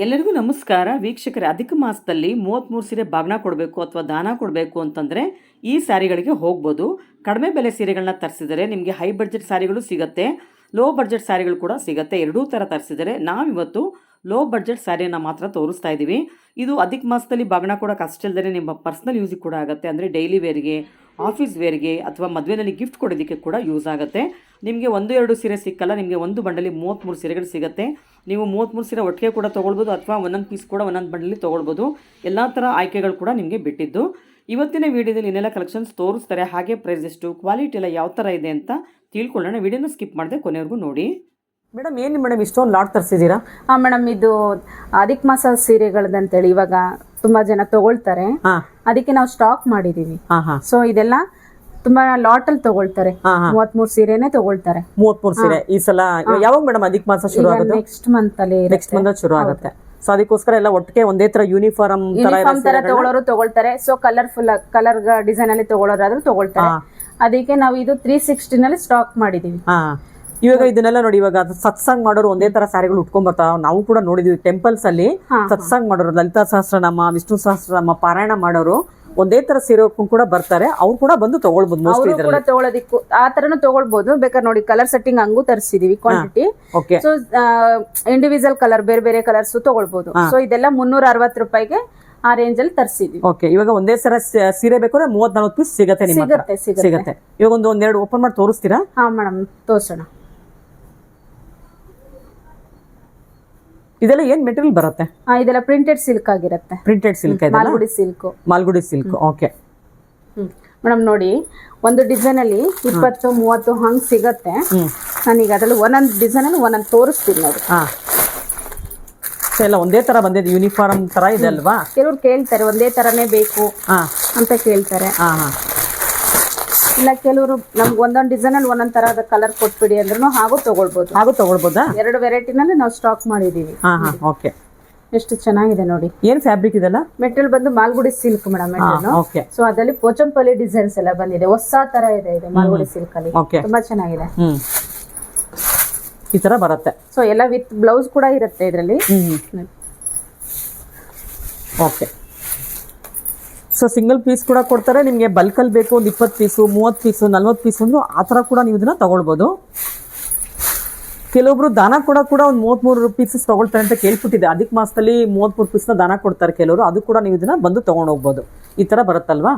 ಎಲ್ಲರಿಗೂ ನಮಸ್ಕಾರ ವೀಕ್ಷಕರೇ. ಅಧಿಕ ಮಾಸದಲ್ಲಿ 33 ಸೀರೆ ಬಾಗ್ನ ಕೊಡಬೇಕು ಅಥವಾ ದಾನ ಕೊಡಬೇಕು ಅಂತಂದರೆ ಈ ಸ್ಯಾರಿಗಳಿಗೆ ಹೋಗ್ಬೋದು. ಕಡಿಮೆ ಬೆಲೆ ಸೀರೆಗಳನ್ನ ತರಿಸಿದರೆ ನಿಮಗೆ ಹೈ ಬಡ್ಜೆಟ್ ಸ್ಯಾರಿಗಳು ಸಿಗುತ್ತೆ, ಲೋ ಬಡ್ಜೆಟ್ ಸ್ಯಾರಿಗಳು ಕೂಡ ಸಿಗುತ್ತೆ. ಎರಡೂ ಥರ ತರಿಸಿದರೆ ನಾವಿವತ್ತು ಲೋ ಬಡ್ಜೆಟ್ ಸ್ಯಾರಿಯನ್ನು ಮಾತ್ರ ತೋರಿಸ್ತಾ ಇದ್ದೀವಿ. ಇದು ಅಧಿಕ ಮಾಸದಲ್ಲಿ ಬಾಗ್ನ ಕೊಡೋಕೆ ಅಷ್ಟೇ ನಿಮ್ಮ ಪರ್ಸ್ನಲ್ ಯೂಸಿಗೆ ಕೂಡ ಆಗುತ್ತೆ. ಅಂದರೆ ಡೈಲಿ ವೇರ್ಗೆ, ಆಫೀಸ್ ವೇರ್ಗೆ ಅಥವಾ ಮದುವೆಯಲ್ಲಿ ಗಿಫ್ಟ್ ಕೊಡೋದಕ್ಕೆ ಕೂಡ ಯೂಸ್ ಆಗುತ್ತೆ. ನಿಮಗೆ 1-2 ಸೀರೆ ಸಿಕ್ಕಲ್ಲ, ನಿಮಗೆ ಒಂದು ಬಂಡಲಿ 33 ಸೀರೆಗಳು ಸಿಗುತ್ತೆ. ನೀವು 33 ಸೀರೆ ಒಟ್ಟಿಗೆ ಕೂಡ ತೊಗೊಳ್ಬೋದು ಅಥವಾ ಒಂದೊಂದು ಪೀಸ್ ಕೂಡ ಒಂದೊಂದು ಬಂಡಲಿ ತೊಗೊಳ್ಬೋದು. ಎಲ್ಲ ಥರ ಆಯ್ಕೆಗಳು ಕೂಡ ನಿಮಗೆ ಬಿಟ್ಟಿದ್ದು. ಇವತ್ತಿನ ವೀಡಿಯೋದಲ್ಲಿ ಇನ್ನೆಲ್ಲ ಕಲೆಕ್ಷನ್ಸ್ ತೋರಿಸ್ತಾರೆ, ಹಾಗೆ ಪ್ರೈಸ್ ಎಷ್ಟು, ಕ್ವಾಲಿಟಿ ಎಲ್ಲ ಯಾವ ಥರ ಇದೆ ಅಂತ ತಿಳ್ಕೊಳ್ಳೋಣ. ವೀಡಿಯೋನ ಸ್ಕಿಪ್ ಮಾಡದೆ ಕೊನೆವರೆಗೂ ನೋಡಿ. ಮೇಡಮ್ ಏನು ಮೇಡಮ್ ಇಷ್ಟೊಂದು ಲಾಟ್ ತರಿಸಿದ್ದೀರಾ? ಹಾಂ ಮೇಡಮ್, ಇದು ಅಧಿಕ ಮಾಸ ಸೀರೆಗಳದಂತೇಳಿ ಇವಾಗ ತುಂಬಾ ಜನ ತಗೊಳ್ತಾರೆ, ಅದಕ್ಕೆ ನಾವು ಸ್ಟಾಕ್ ಮಾಡಿದೀವಿ. ಸೊ ಇದೆಲ್ಲ ತುಂಬಾ ಲಾಟ್ ಅಲ್ಲಿ ತಗೊಳ್ತಾರೆ. 33 ಸೀರೆನೆ ತಗೊಳ್ತಾರೆ. 33 ಸೀರೆ ಈ ಸಲ ಯಾವಾಗ ಮೇಡಮ್ ಅಧಿಕ ಮಾಸ ಶುರು ಆಗುತ್ತೆ? ನೆಕ್ಸ್ಟ್ ಮಂತ್ ಅಲ್ಲಿ, ನೆಕ್ಸ್ಟ್ ಮಂತ್ ಶುರು ಆಗುತ್ತೆ. ಸೊ ಅದಕ್ಕೋಸ್ಕರ ಎಲ್ಲ ಒಟ್ಟಿಗೆ ಒಂದೇ ತರ ಯೂನಿಫಾರ್ಮ್ ತರ ತಗೊಳ್ಳೋರು ತಗೊಳ್ತಾರೆ. ಸೊ ಕಲರ್ಫುಲ್ ಕಲರ್ ಡಿಸೈನ್ ಅಲ್ಲಿ ತಗೊಳ್ಳೋರಾದ್ರೂ ತಗೊಳ್ತಾರೆ. ಅದಕ್ಕೆ ನಾವು ಇದು 360 ನಲ್ಲಿ ಸ್ಟಾಕ್ ಮಾಡಿದೀವಿ. ಇವಾಗ ಇದನ್ನೆಲ್ಲ ನೋಡಿ, ಇವಾಗ ಸತ್ಸಂಗ್ ಮಾಡೋರು ಒಂದೇ ತರ ಸ್ಯಾರಿಗಳು ಉಟ್ಕೊಂಡ್ ಬರ್ತಾವ. ನಾವು ಕೂಡ ನೋಡಿದೀವಿ ಟೆಂಪಲ್ಸ್ ಅಲ್ಲಿ ಸತ್ಸಂಗ್ ಮಾಡೋರು, ಲಲಿತಾ ಸಹಸ್ರನಾಮ, ವಿಷ್ಣು ಸಹಸ್ರನಾಮ ಪಾರಾಯಣ ಮಾಡೋರು ಒಂದೇ ತರ ಸೀರೆ ಉಟ್ಕೊಂಡು ಕೂಡ ಬರ್ತಾರೆ. ಅವ್ರು ಕೂಡ ಬಂದು ತಗೊಳ್ಬಹುದು. ಮೋಸ್ಟ್ಲಿ ಕೂಡ ತಗೊಳ್ಳೋದಿಕ್ಕೂ ಆ ತರನು ತಗೊಳ್ಬಹುದು. ಬೇಕಾದ್ರೆ ನೋಡಿ ಕಲರ್ ಸೆಟ್ಟಿಂಗ್ ಹಂಗೂ ತರಿಸಿದೀವಿ ಕ್ವಾಂಟಿಟಿ. ಸೊ ಇಂಡಿವಿಜುವಲ್ ಕಲರ್ ಬೇರೆ ಬೇರೆ ಕಲರ್ಸ್ ತಗೊಳ್ಬಹುದು. ಸೊ ಇದೆಲ್ಲ 360 ರೂಪಾಯಿಗೆ ಆ ರೇಂಜ್ ಅಲ್ಲಿ ತರಿಸಿದ್ವಿ. ಓಕೆ, ಇವಾಗ ಒಂದೇ ಸರ ಸೀರೆ ಬೇಕು ಅಂದ್ರೆ 30-40 ಪೀಸ್ ಸಿಗುತ್ತೆ. ಸಿಗುತ್ತೆ. ಇವಾಗ ಒಂದೆರಡು ಓಪನ್ ಮಾಡಿ ತೋರಿಸ್ತೀರಾ? ಹಾ ಮೇಡಮ್, ತೋರ್ಸೋಣ. ಇದೆಲ್ಲ ಏನ್ ಮೆಟೀರಿಯಲ್ ಬರುತ್ತೆ? ಇದೆಲ್ಲ ಪ್ರಿಂಟೆಡ್ ಸಿಲ್ಕ್ ಆಗಿರುತ್ತೆ. ಪ್ರಿಂಟೆಡ್ ಸಿಲ್ಕ್ ಇದೆ, Malgudi silk. Malgudi silk. Okay madam ನೋಡಿ, ಒಂದು ಡಿಸೈನ್ ಅಲ್ಲಿ 20-30 ಹಂಗ್ ಸಿಗತ್ತೆ. ನಾನೀಗ ಅದ್ರಲ್ಲಿ ಒಂದೊಂದು ಡಿಸೈನ್ ಅಲ್ಲಿ ಒಂದೊಂದು ತೋರಿಸ್ತೀನಿ ನೋಡಿ. ಎಲ್ಲ ಒಂದೇ ತರ ಬಂದಿದೆ, ಯೂನಿಫಾರ್ಮ್ ತರ ಇದೆ ಅಲ್ವಾ? ಕೆಲವ್ರು ಕೇಳ್ತಾರೆ ಒಂದೇ ತರನೇ ಬೇಕು ಅಂತ ಕೇಳ್ತಾರೆ. ಇಲ್ಲ ಕೆಲವರು ನಮ್ಗೆ ಒಂದೊಂದು ಡಿಸೈನ್ ಅಲ್ಲಿ ಒಂದೊಂದ್ ತರದ ಕಲರ್ ಕೊಟ್ಬಿಡಿ ಅಂದ್ರೂ ಹಾಗೂ ತಗೊಳ್ಬೋದಾ? ಎರಡು ವೆರೈಟಿನಲ್ಲಿ ನಾವು ಸ್ಟಾಕ್ ಮಾಡಿದೀವಿ. ಓಕೆ, ಎಷ್ಟು ಚೆನ್ನಾಗಿದೆ ನೋಡಿ. ಏನ್ ಫ್ಯಾಬ್ರಿಕ್ ಇದೆಲ್ಲ? ಮೆಟೀರಿಯಲ್ ಬಂದು ಮಾಲ್ಗುಡಿ ಸಿಲ್ಕ್ ಮೇಡಮ್. ಸೊ ಅದರಲ್ಲಿ ಪೋಚಂಪಲ್ಲಿ ಡಿಸೈನ್ಸ್ ಎಲ್ಲ ಬಂದಿದೆ, ಹೊಸ ತರ ಇದೆ ಇದು ಮಾಲ್ಗುಡಿ ಸಿಲ್ಕ್ ಅಲ್ಲಿ. ತುಂಬಾ ಚೆನ್ನಾಗಿದೆ. ಈ ತರ ಬರುತ್ತೆ. ಸೊ ಎಲ್ಲ ವಿತ್ ಬ್ಲೌಸ್ ಕೂಡ ಇರುತ್ತೆ ಇದರಲ್ಲಿ. ಓಕೆ, ಸೊ ಸಿಂಗಲ್ ಪೀಸ್ ಕೂಡ ಕೊಡ್ತಾರೆ. ನಿಮಗೆ ಬಲ್ಕಲ್ಲಿ ಬೇಕು ಒಂದು 20 ಪೀಸು, 30 ಪೀಸು, 40 ಪೀಸು ಅಂದ್ರು ಆ ಥರ ಕೂಡ ನೀವು ಇದನ್ನ ತಗೊಳ್ಬೋದು. ಕೆಲವೊಬ್ರು ದಾನ ಕೂಡ ಒಂದು 33 ಪೀಸಸ್ ತಗೊಳ್ತಾರೆ ಅಂತ ಕೇಳ್ಬಿಟ್ಟಿದೆ. ಅಧಿಕ ಮಾಸದಲ್ಲಿ 33 ಪೀಸ್ನ ದಾನ ಕೊಡ್ತಾರೆ ಕೆಲವರು. ಅದು ಕೂಡ ನೀವು ಇದನ್ನ ಬಂದು ತಗೊಂಡು ಹೋಗ್ಬೋದು. ಈ ತರ ಬರುತ್ತಲ್ವಾ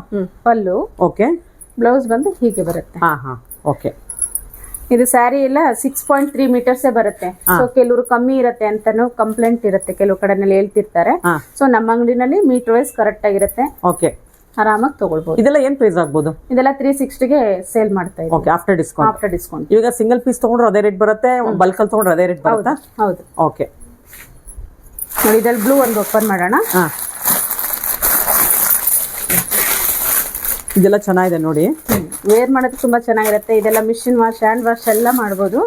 ಪಲ್ಲು? ಓಕೆ, ಬ್ಲೌಸ್ ಬಂದು ಹೀಗೆ ಬರುತ್ತೆ. ಓಕೆ, ಇದು ಸ್ಯಾರಿ ಎಲ್ಲ 6.3 ಮೀಟರ್ಸ್ ಬರುತ್ತೆ. ಸೊ ಕೆಲವರು ಕಮ್ಮಿ ಇರುತ್ತೆ ಅಂತಾನು ಕಂಪ್ಲೇಂಟ್ ಇರುತ್ತೆ, ಕೆಲವು ಕಡೆನಲ್ಲಿ ಹೇಳ್ತಿರ್ತಾರೆ. ಸೊ ನಮ್ಮ ಅಂಗಡಿನಲ್ಲಿ ಮೀಟರ್ ವೈಸ್ ಕರೆಕ್ಟ್ ಆಗಿರುತ್ತೆ. ಓಕೆ, ಆರಾಮಾಗಿ ತಗೊಳ್ಬಹುದು. ಇದೆಲ್ಲ ಏನ್ ಪ್ರೈಸ್ ಆಗ್ಬೋದು? ಇದೆಲ್ಲ 360ಗೆ ಸೇಲ್ ಮಾಡ್ತಾ ಇದ್ದೀವಿ. Okay, after discount. ಈಗ ಸಿಂಗಲ್ ಪೀಸ್ ತಗೊಂಡ್ರೆ ಅದೇ ರೇಟ್ ಬರುತ್ತೆ, ಬಲ್ಕ್ ಅಲ್ಲಿ ತಗೊಂಡ್ರೆ ಅದೇ ರೇಟ್ ಬರುತ್ತಾ? ಹೌದು. ಓಕೆ ನೋಡಿ, ಇದ್ರಲ್ಲಿ ಬ್ಲೂ ಒಂದು ಓಪನ್ ಮಾಡೋಣ. ಇದೆಲ್ಲ ಚೆನ್ನಾಗಿದೆ ನೋಡಿ, ವೇರ್ ಮಾಡೋದು ತುಂಬಾ ಚೆನ್ನಾಗಿರುತ್ತೆ. ಇದೆಲ್ಲ ಮಿಷಿನ್ ವಾಶ್, ಹ್ಯಾಂಡ್ ವಾಶ್ ಎಲ್ಲ ಮಾಡಬಹುದು.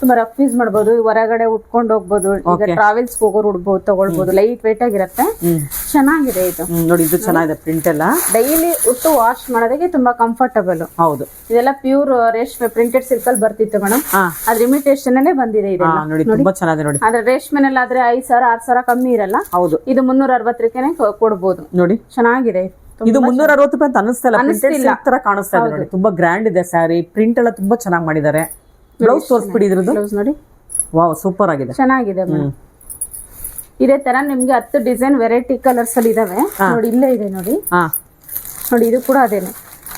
ತುಂಬಾ ರಫ್ ಯೂಸ್ ಮಾಡಬಹುದು, ಹೊರಗಡೆ ಉಟ್ಕೊಂಡು ಹೋಗ್ಬೋದು. ಈಗ ಟ್ರಾವೆಲ್ಸ್ ಹೋಗೋರು ಉಡ್ಬಹುದು, ತಗೊಳ್ಬಹುದು. ಲೈಟ್ ವೇಟ್ ಆಗಿರುತ್ತೆ, ಚೆನ್ನಾಗಿದೆ ಇದು ನೋಡಿ. ಇದು ಚೆನ್ನಾಗಿದೆ ಪ್ರಿಂಟ್ ಎಲ್ಲ. ಡೈಲಿ ಉಟ್ಟು ವಾಶ್ ಮಾಡೋದಕ್ಕೆ ತುಂಬಾ ಕಂಫರ್ಟಬಲ್. ಹೌದು, ಇದೆಲ್ಲ ಪ್ಯೂರ್ ರೇಷ್ಮೆ ಪ್ರಿಂಟೆಡ್ ಸಿಲ್ಕ್ ಅಲ್ಲಿ ಬರ್ತಿತ್ತು ಮೇಡಮ್. ಅದ್ರ ಇಮಿಟೇಷನ್ ಅಲ್ಲೇ ಬಂದಿದೆ ಇದೆಲ್ಲ. ನೋಡಿ ತುಂಬಾ ಚೆನ್ನಾಗಿದೆ ನೋಡಿ. ಆದ್ರೆ ರೇಷ್ಮೆನಲ್ಲಿ ಆದ್ರೆ 5,000 6,000 ಕಮ್ಮಿ ಇರಲ್ಲ. ಹೌದು, ಇದು 360ಕ್ಕೆ ಕೊಡ್ಬೋದು. ನೋಡಿ ಚೆನ್ನಾಗಿದೆ. ಇದು 360 ರೂಪಾಯಿ ಅಂತ ಅನಿಸ್ತಾ ಇಲ್ಲ, ತರ ಕಾಣಿಸ್ತಾ ಇದೆ ನೋಡಿ. ತುಂಬಾ ಗ್ರ್ಯಾಂಡ್ ಇದೆ ಸ್ಯಾರಿ, ಪ್ರಿಂಟ್ ಎಲ್ಲ ತುಂಬಾ ಚೆನ್ನಾಗಿ ಮಾಡಿದ್ದಾರೆ. ಬ್ಲೌಸ್ ತೋರಿಸ್ಬಿಡಿ ಇದ್ರದ್ದು. ಬ್ಲೌಸ್ ನೋಡಿ, ವಾವ್ ಸೂಪರ್ ಆಗಿದೆ, ಚೆನ್ನಾಗಿದೆ. ಇದೇ ತರ ನಿಮ್ಗೆ 10 ಡಿಸೈನ್ ವೆರೈಟಿ ಕಲರ್ಸ್ ಅಲ್ಲಿ ಇದಾವೆ ನೋಡಿ. ಇಲ್ಲೇ ಇದೆ ನೋಡಿ. ನೋಡಿ ಇದು ಕೂಡ ಅದೇನೆ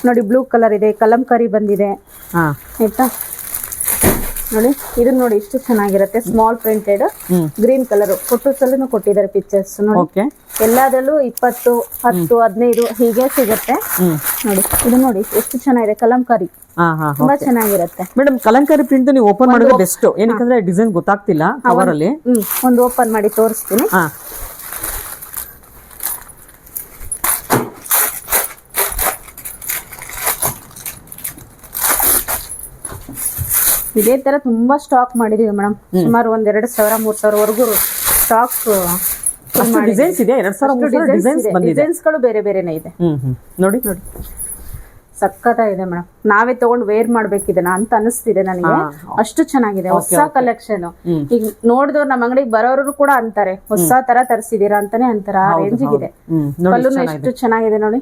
ನೋಡಿ, ಬ್ಲೂ ಕಲರ್ ಇದೆ, ಕಲಂಕಾರಿ ಬಂದಿದೆ. ಆಯ್ತಾ ನೋಡಿ, ಇದನ್ನ ನೋಡಿ ಎಷ್ಟು ಚೆನ್ನಾಗಿರುತ್ತೆ. Small printed green colour photos ಅಲ್ಲೂ ಕೊಟ್ಟಿದ್ದಾರೆ ಪಿಕ್ಚರ್ಸ್ ನೋಡಿ. ಎಲ್ಲದರಲ್ಲೂ 20, 10, 15 ಹೀಗೆ ಸಿಗುತ್ತೆ ನೋಡಿ. ಇದು ನೋಡಿ ಎಷ್ಟು ಚೆನ್ನಾಗಿದೆ, ಕಲಂಕಾರಿ ತುಂಬಾ ಚೆನ್ನಾಗಿರುತ್ತೆ ಮೇಡಮ್. ಕಲಂಕಾರಿ ಪ್ರಿಂಟ್ ನೀವು ಓಪನ್ ಮಾಡೋದು ಬೆಸ್ಟ್, ಏನಕ್ಕಂದ್ರೆ ಡಿಸೈನ್ ಗೊತ್ತಾಗ್ತಿಲ್ಲ ಕವರ್ ಅಲ್ಲಿ. ಒಂದು ಓಪನ್ ಮಾಡಿ ತೋರಿಸ್ತೀನಿ. ಇದೇ ತರ ತುಂಬಾ ಸ್ಟಾಕ್ ಮಾಡಿದೀವಿ ಮೇಡಮ್. ಸುಮಾರು 2,000-3,000 ವರೆಗೂ ಸ್ಟಾಕ್ ಡಿಸೈನ್ಸ್ ಇದೆ. 2,000 ಡಿಸೈನ್ಸ್ ಗಳು ಬೇರೆ ಬೇರೆನೇ ಇದೆ ನೋಡಿ. ಸಕ್ಕತ್ತಾಗಿದೆ ಮೇಡಮ್. ನಾವೇ ತಗೊಂಡು ವೇರ್ ಮಾಡ್ಬೇಕಿದೆನಾ ಅಂತ ಅನಿಸ್ತಿದೆ ನನಗೆ, ಅಷ್ಟು ಚೆನ್ನಾಗಿದೆ. ಹೊಸ ಕಲೆಕ್ಷನ್. ಈಗ ನೋಡಿದವ್ರು ನಮ್ಮ ಅಂಗಡಿಗೆ ಬರೋರು ಕೂಡ ಅಂತಾರೆ ಹೊಸ ತರ ತರಿಸಿದೀರಾ ಅಂತಾನೆ ಅಂತಾರ. ಆ ರೇಂಜಿಗಿದೆ. ಪಲ್ಲುನು ಎಷ್ಟು ಚೆನ್ನಾಗಿದೆ ನೋಡಿ.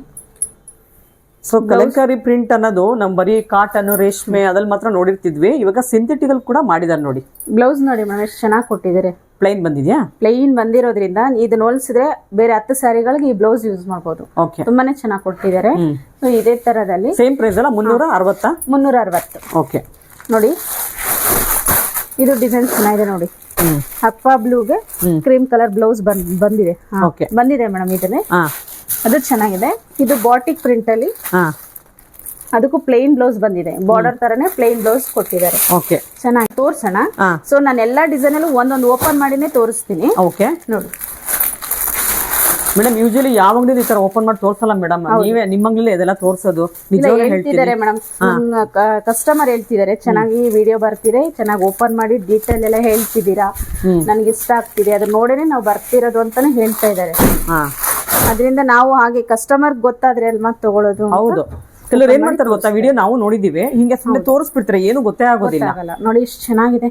ಸೊ ಕಲಂಕಾರಿ ಪ್ರಿಂಟ್ ಅನ್ನೋದು ನಮ್ ಬರೀ ಕಾಟನ್ ರೇಷ್ಮೆ ಅದ್ರಲ್ಲಿ ಮಾತ್ರ ನೋಡಿರ್ತಿದ್ವಿ. ಇವಾಗ ಸಿಂಥೆಟಿಕಲ್ ಕೂಡ ಮಾಡಿದಾರೆ ನೋಡಿ. ಬ್ಲೌಸ್ ನೋಡಿ ಮೇಡಮ್ ಎಷ್ಟು ಚೆನ್ನಾಗಿ ಕೊಟ್ಟಿದ್ದಾರೆ. ಪ್ಲೈನ್ ಬಂದಿದ್ಯಾ? ಪ್ಲೈನ್ ಬಂದಿರೋದ್ರಿಂದ ಇದನ್ನ ಹೋಲಿಸಿದ್ರೆ ಬೇರೆ 10 ಸ್ಯಾರಿಗಳಿಗೆ ಈ ಬ್ಲೌಸ್ ಯೂಸ್ ಮಾಡಬಹುದು. ತುಂಬಾನೇ ಚೆನ್ನಾಗಿ ಕೊಟ್ಟಿದ್ದಾರೆ. ಸೊ ಇದೇ ತರದಲ್ಲಿ ಸೇಮ್ ಪ್ರೈಸ್ ಅಲ್ಲ 360. ಓಕೆ ನೋಡಿ ಇದು ಡಿಸೈನ್ ಚೆನ್ನಾಗಿದೆ ನೋಡಿ. ಅಕ್ವಾ ಬ್ಲೂಗೆ ಕ್ರೀಮ್ ಕಲರ್ ಬ್ಲೌಸ್ ಬಂದಿದೆ. ಬಂದಿದೆ ಮೇಡಮ್ ಇದನ್ನೇ. ಅದು ಚೆನ್ನಾಗಿದೆ. ಇದು ಬಾಟಿಕ್ ಪ್ರಿಂಟ್ ಅಲ್ಲಿ ಅದಕ್ಕೂ ಪ್ಲೇನ್ ಬ್ಲೌಸ್ ಬಂದಿದೆ. ಬಾರ್ಡರ್ ತರನೇ ಪ್ಲೇನ್ ಬ್ಲೌಸ್ ಕೊಟ್ಟಿದ್ದಾರೆ. ಚೆನ್ನಾಗಿ ತೋರ್ಸೋಣ. ಸೊ ನಾನು ಎಲ್ಲಾ ಡಿಸೈನ್ ಅಲ್ಲೂ ಒಂದೊಂದು ಓಪನ್ ಮಾಡಿನೇ ತೋರಿಸ್ತೀನಿ. ನೋಡಿ ಮೇಡಮ್ ಯೂಶಲಿ ಯಾವ ಅಂಗಡಿ ಈ ತರ ಓಪನ್ ಮಾಡಿ ತೋರ್ಸಲ್ಲ ಮೇಡಮ್. ನೀವೇ ನಿಮ್ಮ ಅಂಗಡಿ ಇದೆಲ್ಲ ತೋರ್ಸೋದು ಹೇಳ್ತಿದ್ದಾರೆ ಮೇಡಮ್. ಕಸ್ಟಮರ್ ಹೇಳ್ತಿದ್ದಾರೆ ಚೆನ್ನಾಗಿ ವಿಡಿಯೋ ಬರ್ತಿದೆ, ಚೆನ್ನಾಗಿ ಓಪನ್ ಮಾಡಿ ಡೀಟೇಲ್ ಎಲ್ಲ ಹೇಳ್ತಿದ್ದೀರಾ, ನನ್ಗೆ ಇಷ್ಟ ಆಗ್ತಿದೆ, ಅದ್ರ ನೋಡೇನೆ ನಾವು ಬರ್ತಿರೋದು ಅಂತಾನೆ ಹೇಳ್ತಾ ಇದ್ದಾರೆ. ಅದರಿಂದ ನಾವು ಹಾಗೆ ಕಸ್ಟಮರ್ ಗೊತ್ತಾದ್ರೆ ಅಲ್ಲಿ ಮತ್ತೆ ತಗೊಳ್ಳೋದು. ಹೌದು, ಕೆಲವರು ಏನ್ ಮಾಡ್ತಾರೆ ಗೊತ್ತಾ, ವಿಡಿಯೋ ನಾವು ನೋಡಿದೀವಿ ಹಿಂಗೆ ಸುಮ್ಮನೆ ತೋರಿಸ್ಬಿಡ್ತಾರೆ, ಏನು ಗೊತ್ತೇ ಆಗೋದಿಲ್ಲ. ನೋಡಿ ಇಷ್ಟು ಚೆನ್ನಾಗಿದೆ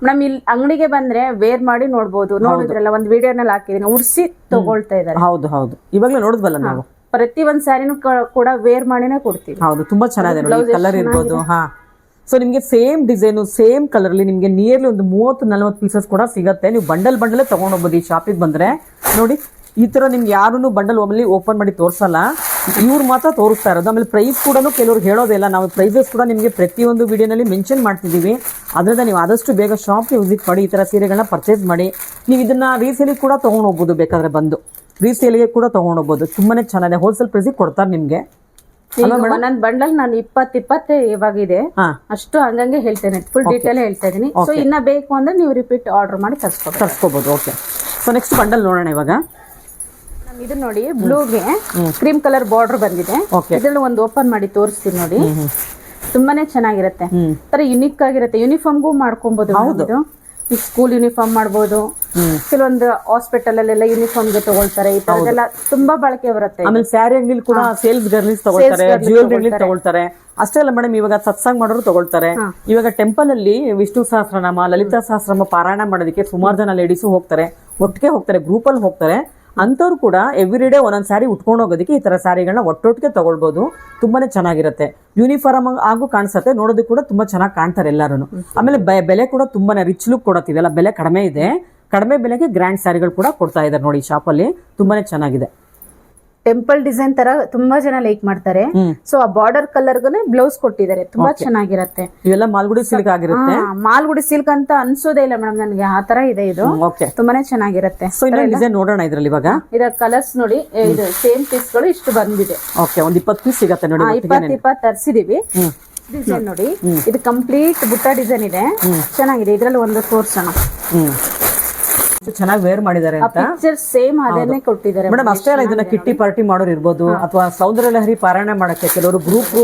ಮೇಡಮ್. ಇಲ್ಲಿ ಅಂಗಡಿಗೆ ಬಂದ್ರೆ ವೇರ್ ಮಾಡಿ ನೋಡ್ಬೋದು. ನೋಡಿದ್ರಲ್ಲ ಒಂದ್ ವಿಡಿಯೋನಲ್ಲಿ ಹಾಕಿದೀನಿ, ಉಡ್ಸಿ ತಗೊಳ್ತಾ ಇದ್ದಾರೆ. ಹೌದು ಹೌದು, ಇವಾಗಲೇ ನೋಡಿದ್ವಲ್ಲ ನಾವು. ಪ್ರತಿ ಒಂದ್ ಸ್ಯಾರಿನೂ ಕೂಡ ವೇರ್ ಮಾಡಿನೇ ಕೊಡ್ತೀವಿ. ಹೌದು, ತುಂಬಾ ಚೆನ್ನಾಗಿದೆ ನೋಡಿ. ಕಲರ್ ಇರ್ಬೋದು. ಸೊ ನಿಮ್ಗೆ ಸೇಮ್ ಡಿಸೈನ್ ಸೇಮ್ ಕಲರ್ ಅಲ್ಲಿ ನಿಮ್ಗೆ ನಿಯರ್ಲಿ ಒಂದು 30-40 ಪೀಸಸ್ ಕೂಡ ಸಿಗುತ್ತೆ. ನೀವು ಬಂಡಲ್ ತಗೊಂಡ್ ಹೋಗ್ಬೋದು ಈ ಶಾಪಿಗೆ ಬಂದ್ರೆ. ನೋಡಿ ಈ ತರ ನಿಮ್ಗೆ ಯಾರು ಬಂಡಲ್ ಒಮ್ಮೆ ಓಪನ್ ಮಾಡಿ ತೋರ್ಸಲ್ಲ, ಇವ್ರು ಮಾತ್ರ ತೋರಿಸ್ತಾ ಇರೋದು. ಆಮೇಲೆ ಪ್ರೈಸ್ ಕೂಡ ಕೆಲವರು ಹೇಳೋದಿಲ್ಲ. ನಾವು ಪ್ರೈಸಸ್ ಕೂಡ ನಿಮಗೆ ಪ್ರತಿಯೊಂದು ವಿಡಿಯೋನಲ್ಲಿ ಮೆನ್ಷನ್ ಮಾಡ್ತಿದ್ದೀವಿ. ಅದರಿಂದ ನೀವು ಆದಷ್ಟು ಬೇಗ ಶಾಪ್ಗೆ ವಿಸಿಟ್ ಮಾಡಿ, ಈ ತರ ಸೀರೆಗಳನ್ನ ಪರ್ಚೇಸ್ ಮಾಡಿ. ನೀವು ಇದನ್ನ ರೀಸೇಲಿಗೆ ಕೂಡ ತಗೊಂಡ್ ಹೋಗ್ಬೋದು, ಬೇಕಾದ್ರೆ ಬಂದು ರೀಸೇಲಿಗೆ ಕೂಡ ತಗೊಂಡ್ ಹೋಗ್ಬೋದು. ತುಂಬಾನೇ ಚೆನ್ನಾಗಿದೆ. ಹೋಲ್ಸೇಲ್ ಪ್ರೈಸಿಗೆ ಕೊಡ್ತಾರೆ ನಿಮ್ಗೆ. ನನ್ನ ಬಂಡಲ್ ನಾನು 20 ಇವಾಗಿದೆ ಅಷ್ಟು ಹಂಗಂಗೆ ಹೇಳ್ತೇನೆ. ಫುಲ್ ಡೀಟೇಲ್ ಹೇಳ್ತಾ ಇದೀನಿ. ಸೊ ಇನ್ನ ಬೇಕು ಅಂದ್ರೆ ನೀವು ರಿಪೀಟ್ ಆರ್ಡರ್ ಮಾಡಿ ತರ್ಸ್ಕೋಬಹುದು. ಓಕೆ, ಸೊ ನೆಕ್ಸ್ಟ್ ಬಂಡಲ್ ನೋಡೋಣ ಇವಾಗ. ಇದು ನೋಡಿ ಬ್ಲೂಗೆ ಕ್ರೀಮ್ ಕಲರ್ ಬಾರ್ಡರ್ ಬಂದಿದೆ. ಇದ್ರಲ್ಲಿ ಒಂದು ಓಪನ್ ಮಾಡಿ ತೋರಿಸ್ತೀನಿ ನೋಡಿ. ತುಂಬಾನೇ ಚೆನ್ನಾಗಿರುತ್ತೆ. ತರ ಯುನಿಕ್ ಆಗಿರುತ್ತೆ. ಯೂನಿಫಾರ್ಮ್ಗೂ ಮಾಡ್ಕೊಬಹುದು. ಈಗ ಸ್ಕೂಲ್ ಯೂನಿಫಾರ್ಮ್ ಮಾಡ್ಬೋದು. ಕೆಲವೊಂದು ಹಾಸ್ಪಿಟಲ್ ಅಲ್ಲೆಲ್ಲ ಯೂನಿಫಾರ್ಮ್ ಗೆ ತಗೊಳ್ತಾರೆ. ಈ ತರದೆಲ್ಲ ತುಂಬಾ ಬಳಕೆ ಬರುತ್ತೆ. ಆಮೇಲೆ ಸ್ಯಾರಿ ಅಂಗಡಿ ಕೂಡ ಸೇಲ್ಸ್ ಗರ್ಲ್ಸ್ ತಗೊಳ್ತಾರೆ, ಜ್ಯುವೆಲರಿ ಅಂಗಡಿ ತಗೊಳ್ತಾರೆ. ಅಷ್ಟೇ ಅಲ್ಲ ಮೇಡಮ್, ಇವಾಗ ಸತ್ಸಂಗ್ ಮಾಡೋರು ತಗೊಳ್ತಾರೆ. ಇವಾಗ ಟೆಂಪಲ್ ಅಲ್ಲಿ ವಿಷ್ಣು ಸಹಸ್ರನಾಮ, ಲಲಿತಾ ಸಹಸ್ರನಾಮ ಪಾರಾಯಣ ಮಾಡೋದಕ್ಕೆ ಸುಮಾರು ಜನ ಲೇಡೀಸು ಹೋಗ್ತಾರೆ, ಒಟ್ಟಿಗೆ ಹೋಗ್ತಾರೆ, ಗ್ರೂಪ್ ಅಲ್ಲಿ ಹೋಗ್ತಾರೆ. ಅಂತವ್ರು ಕೂಡ ಎವ್ರಿ ಡೇ ಒಂದೊಂದ್ ಸ್ಯಾರಿ ಉಟ್ಕೊಂಡು ಹೋಗೋದಕ್ಕೆ ಈ ತರ ಸ್ಯಾರಿಗಳನ್ನ ಒಟ್ಟೊಟ್ಟಿಗೆ ತಗೊಳ್ಬಹುದು. ತುಂಬಾನೇ ಚೆನ್ನಾಗಿರುತ್ತೆ. ಯೂನಿಫಾರ್ಮ್ ಆಗು ಕಾಣಿಸುತ್ತೆ, ನೋಡೋದಕ್ಕೆ ಕೂಡ ತುಂಬಾ ಚೆನ್ನಾಗಿ ಕಾಣ್ತಾರೆ ಎಲ್ಲಾರು. ಆಮೇಲೆ ಬೆಲೆ ಕೂಡ ತುಂಬಾನೇ ರಿಚ್ ಲುಕ್ ಕೊಡುತ್ತಿದೆ. ಬೆಲೆ ಕಡಿಮೆ ಇದೆ. ಕಡಿಮೆ ಬೆಲೆಗೆ ಗ್ರ್ಯಾಂಡ್ ಸ್ಯಾರಿಗಳು ಕೂಡ ಕೊಡ್ತಾ ಇದ್ದಾರೆ ನೋಡಿ ಶಾಪ್ ಅಲ್ಲಿ. ತುಂಬಾನೇ ಚೆನ್ನಾಗಿದೆ. ಟೆಂಪಲ್ ಡಿಸೈನ್ ತರ ತುಂಬಾ ಜನ ಲೈಕ್ ಮಾಡ್ತಾರೆ. ಸೊ ಆ ಬಾರ್ಡರ್ ಕಲರ್ ಬ್ಲೌಸ್ ಕೊಟ್ಟಿದ್ದಾರೆ. ತುಂಬಾ ಚೆನ್ನಾಗಿರುತ್ತೆ. ಇವೆಲ್ಲ ಮಾಲ್ಗುಡಿ ಸಿಲ್ಕ್ ಆಗಿರುತ್ತೆ. ಮಾಲ್ಗುಡಿ ಸಿಲ್ಕ್ ಅಂತ ಅನ್ಸೋದೇ ಇಲ್ಲ ಮೇಡಮ್ ನನಗೆ. ಆ ತರ ಇದೆ ಇದು. ತುಂಬಾನೇ ಚೆನ್ನಾಗಿರುತ್ತೆ. ಸೊ ಇನ್ನೊಂದು ಡಿಸೈನ್ ನೋಡೋಣ ಇದ್ರಲ್ಲಿ ಇವಾಗ. ಇದರ ಕಲರ್ಸ್ ನೋಡಿ. ಇದು ಸೇಮ್ ಪೀಸ್ ಗಳು ಇಷ್ಟು ಬಂದಿದೆ. ಓಕೆ, ಒಂದ್ 20 ಪೀಸ್ ಸಿಗತ್ತೆ ನೋಡಿ. 20 ತರಿಸಿದೀವಿ. ಡಿಸೈನ್ ನೋಡಿ, ಇದು ಕಂಪ್ಲೀಟ್ ಬುಟ್ಟ ಡಿಸೈನ್ ಇದೆ. ಚೆನ್ನಾಗಿದೆ. ಇದ್ರಲ್ಲಿ ಒಂದು ತೋರ್ಸೋಣ. ಚೆನ್ನಾಗಿ ವೇರ್ ಮಾಡಿದ್ದಾರೆ ಅಂತ. ಪಿಕ್ಚರ್ ಸೇಮ್ ಅದನ್ನೇ ಕೊಟ್ಟಿದ್ದಾರೆ ಮೇಡಮ್. ಅಷ್ಟೇ ಅಲ್ಲ, ಇದನ್ನ ಕಿಟ್ಟಿ ಪಾರ್ಟಿ ಮಾಡೋರು ಇರ್ಬೋದು, ಅಥವಾ ಸೌಂದರ್ಯ ಲಹರಿ ಪಾರಾಯಣ ಮಾಡಕ್ಕೆ ಕೆಲವರು ಗ್ರೂಪ್